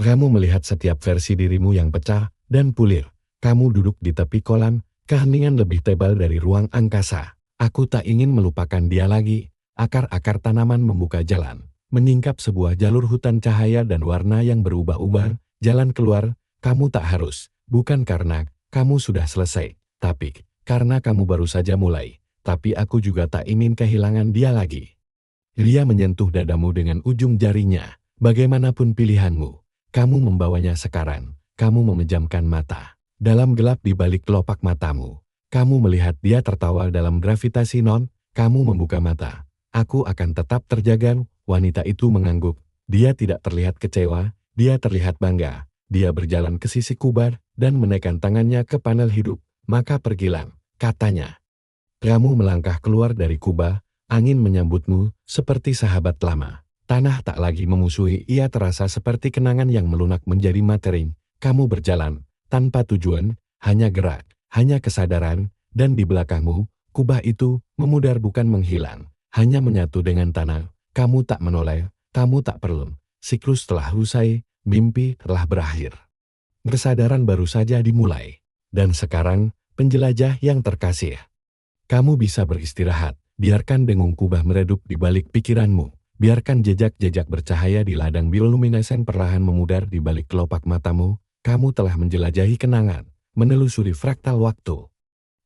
A: Kamu melihat setiap versi dirimu yang pecah dan pulir. Kamu duduk di tepi kolam, keheningan lebih tebal dari ruang angkasa. Aku tak ingin melupakan dia lagi. Akar-akar tanaman membuka jalan, menyingkap sebuah jalur hutan cahaya dan warna yang berubah-ubah. Jalan keluar, kamu tak harus, bukan karena kamu sudah selesai, tapi karena kamu baru saja mulai. Tapi aku juga tak ingin kehilangan dia lagi. Dia menyentuh dadamu dengan ujung jarinya. Bagaimanapun pilihanmu, kamu membawanya sekarang. Kamu memejamkan mata. Dalam gelap di balik kelopak matamu, kamu melihat dia tertawa dalam gravitasi non, kamu membuka mata. Aku akan tetap terjaga, wanita itu mengangguk. Dia tidak terlihat kecewa, dia terlihat bangga. Dia berjalan ke sisi kubah dan menaikkan tangannya ke panel hidup. Maka pergilah, katanya. Kamu melangkah keluar dari kubah, angin menyambutmu seperti sahabat lama. Tanah tak lagi memusuhi, ia terasa seperti kenangan yang melunak menjadi materi. Kamu berjalan, tanpa tujuan, hanya gerak, hanya kesadaran, dan di belakangmu, kubah itu memudar bukan menghilang, hanya menyatu dengan tanah. Kamu tak menoleh, kamu tak perlu. Siklus telah usai, mimpi telah berakhir. Kesadaran baru saja dimulai. Dan sekarang, penjelajah yang terkasih. Kamu bisa beristirahat, biarkan dengung kubah meredup di balik pikiranmu. Biarkan jejak-jejak bercahaya di ladang bioluminen perlahan memudar di balik kelopak matamu. Kamu telah menjelajahi kenangan, menelusuri fraktal waktu,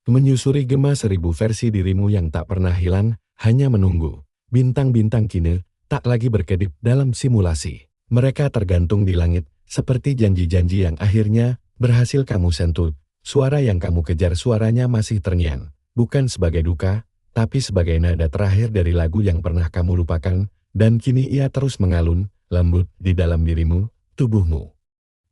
A: menyusuri gema 1000 versi dirimu yang tak pernah hilang, hanya menunggu. Bintang-bintang kini tak lagi berkedip dalam simulasi. Mereka tergantung di langit, seperti janji-janji yang akhirnya berhasil kamu sentuh. Suara yang kamu kejar suaranya masih terngiang, bukan sebagai duka, tapi sebagai nada terakhir dari lagu yang pernah kamu lupakan, dan kini ia terus mengalun, lembut di dalam dirimu, tubuhmu.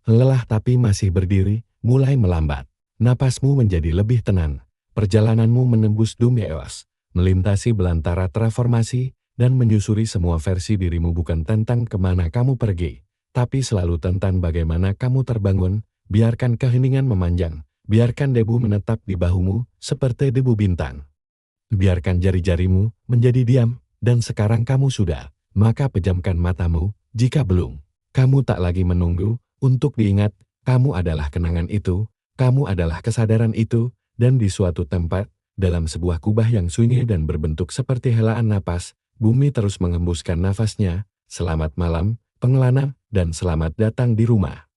A: Lelah tapi masih berdiri, mulai melambat. Napasmu menjadi lebih tenang. Perjalananmu menembus Dumeos, melintasi belantara transformasi, dan menyusuri semua versi dirimu bukan tentang kemana kamu pergi, tapi selalu tentang bagaimana kamu terbangun. Biarkan keheningan memanjang, biarkan debu menetap di bahumu seperti debu bintang. Biarkan jari-jarimu menjadi diam, dan sekarang kamu sudah, maka pejamkan matamu, jika belum. Kamu tak lagi menunggu untuk diingat, kamu adalah kenangan itu, kamu adalah kesadaran itu, dan di suatu tempat, dalam sebuah kubah yang sunyi dan berbentuk seperti helaan napas, bumi terus mengembuskan nafasnya. Selamat malam, pengelana, dan selamat datang di rumah.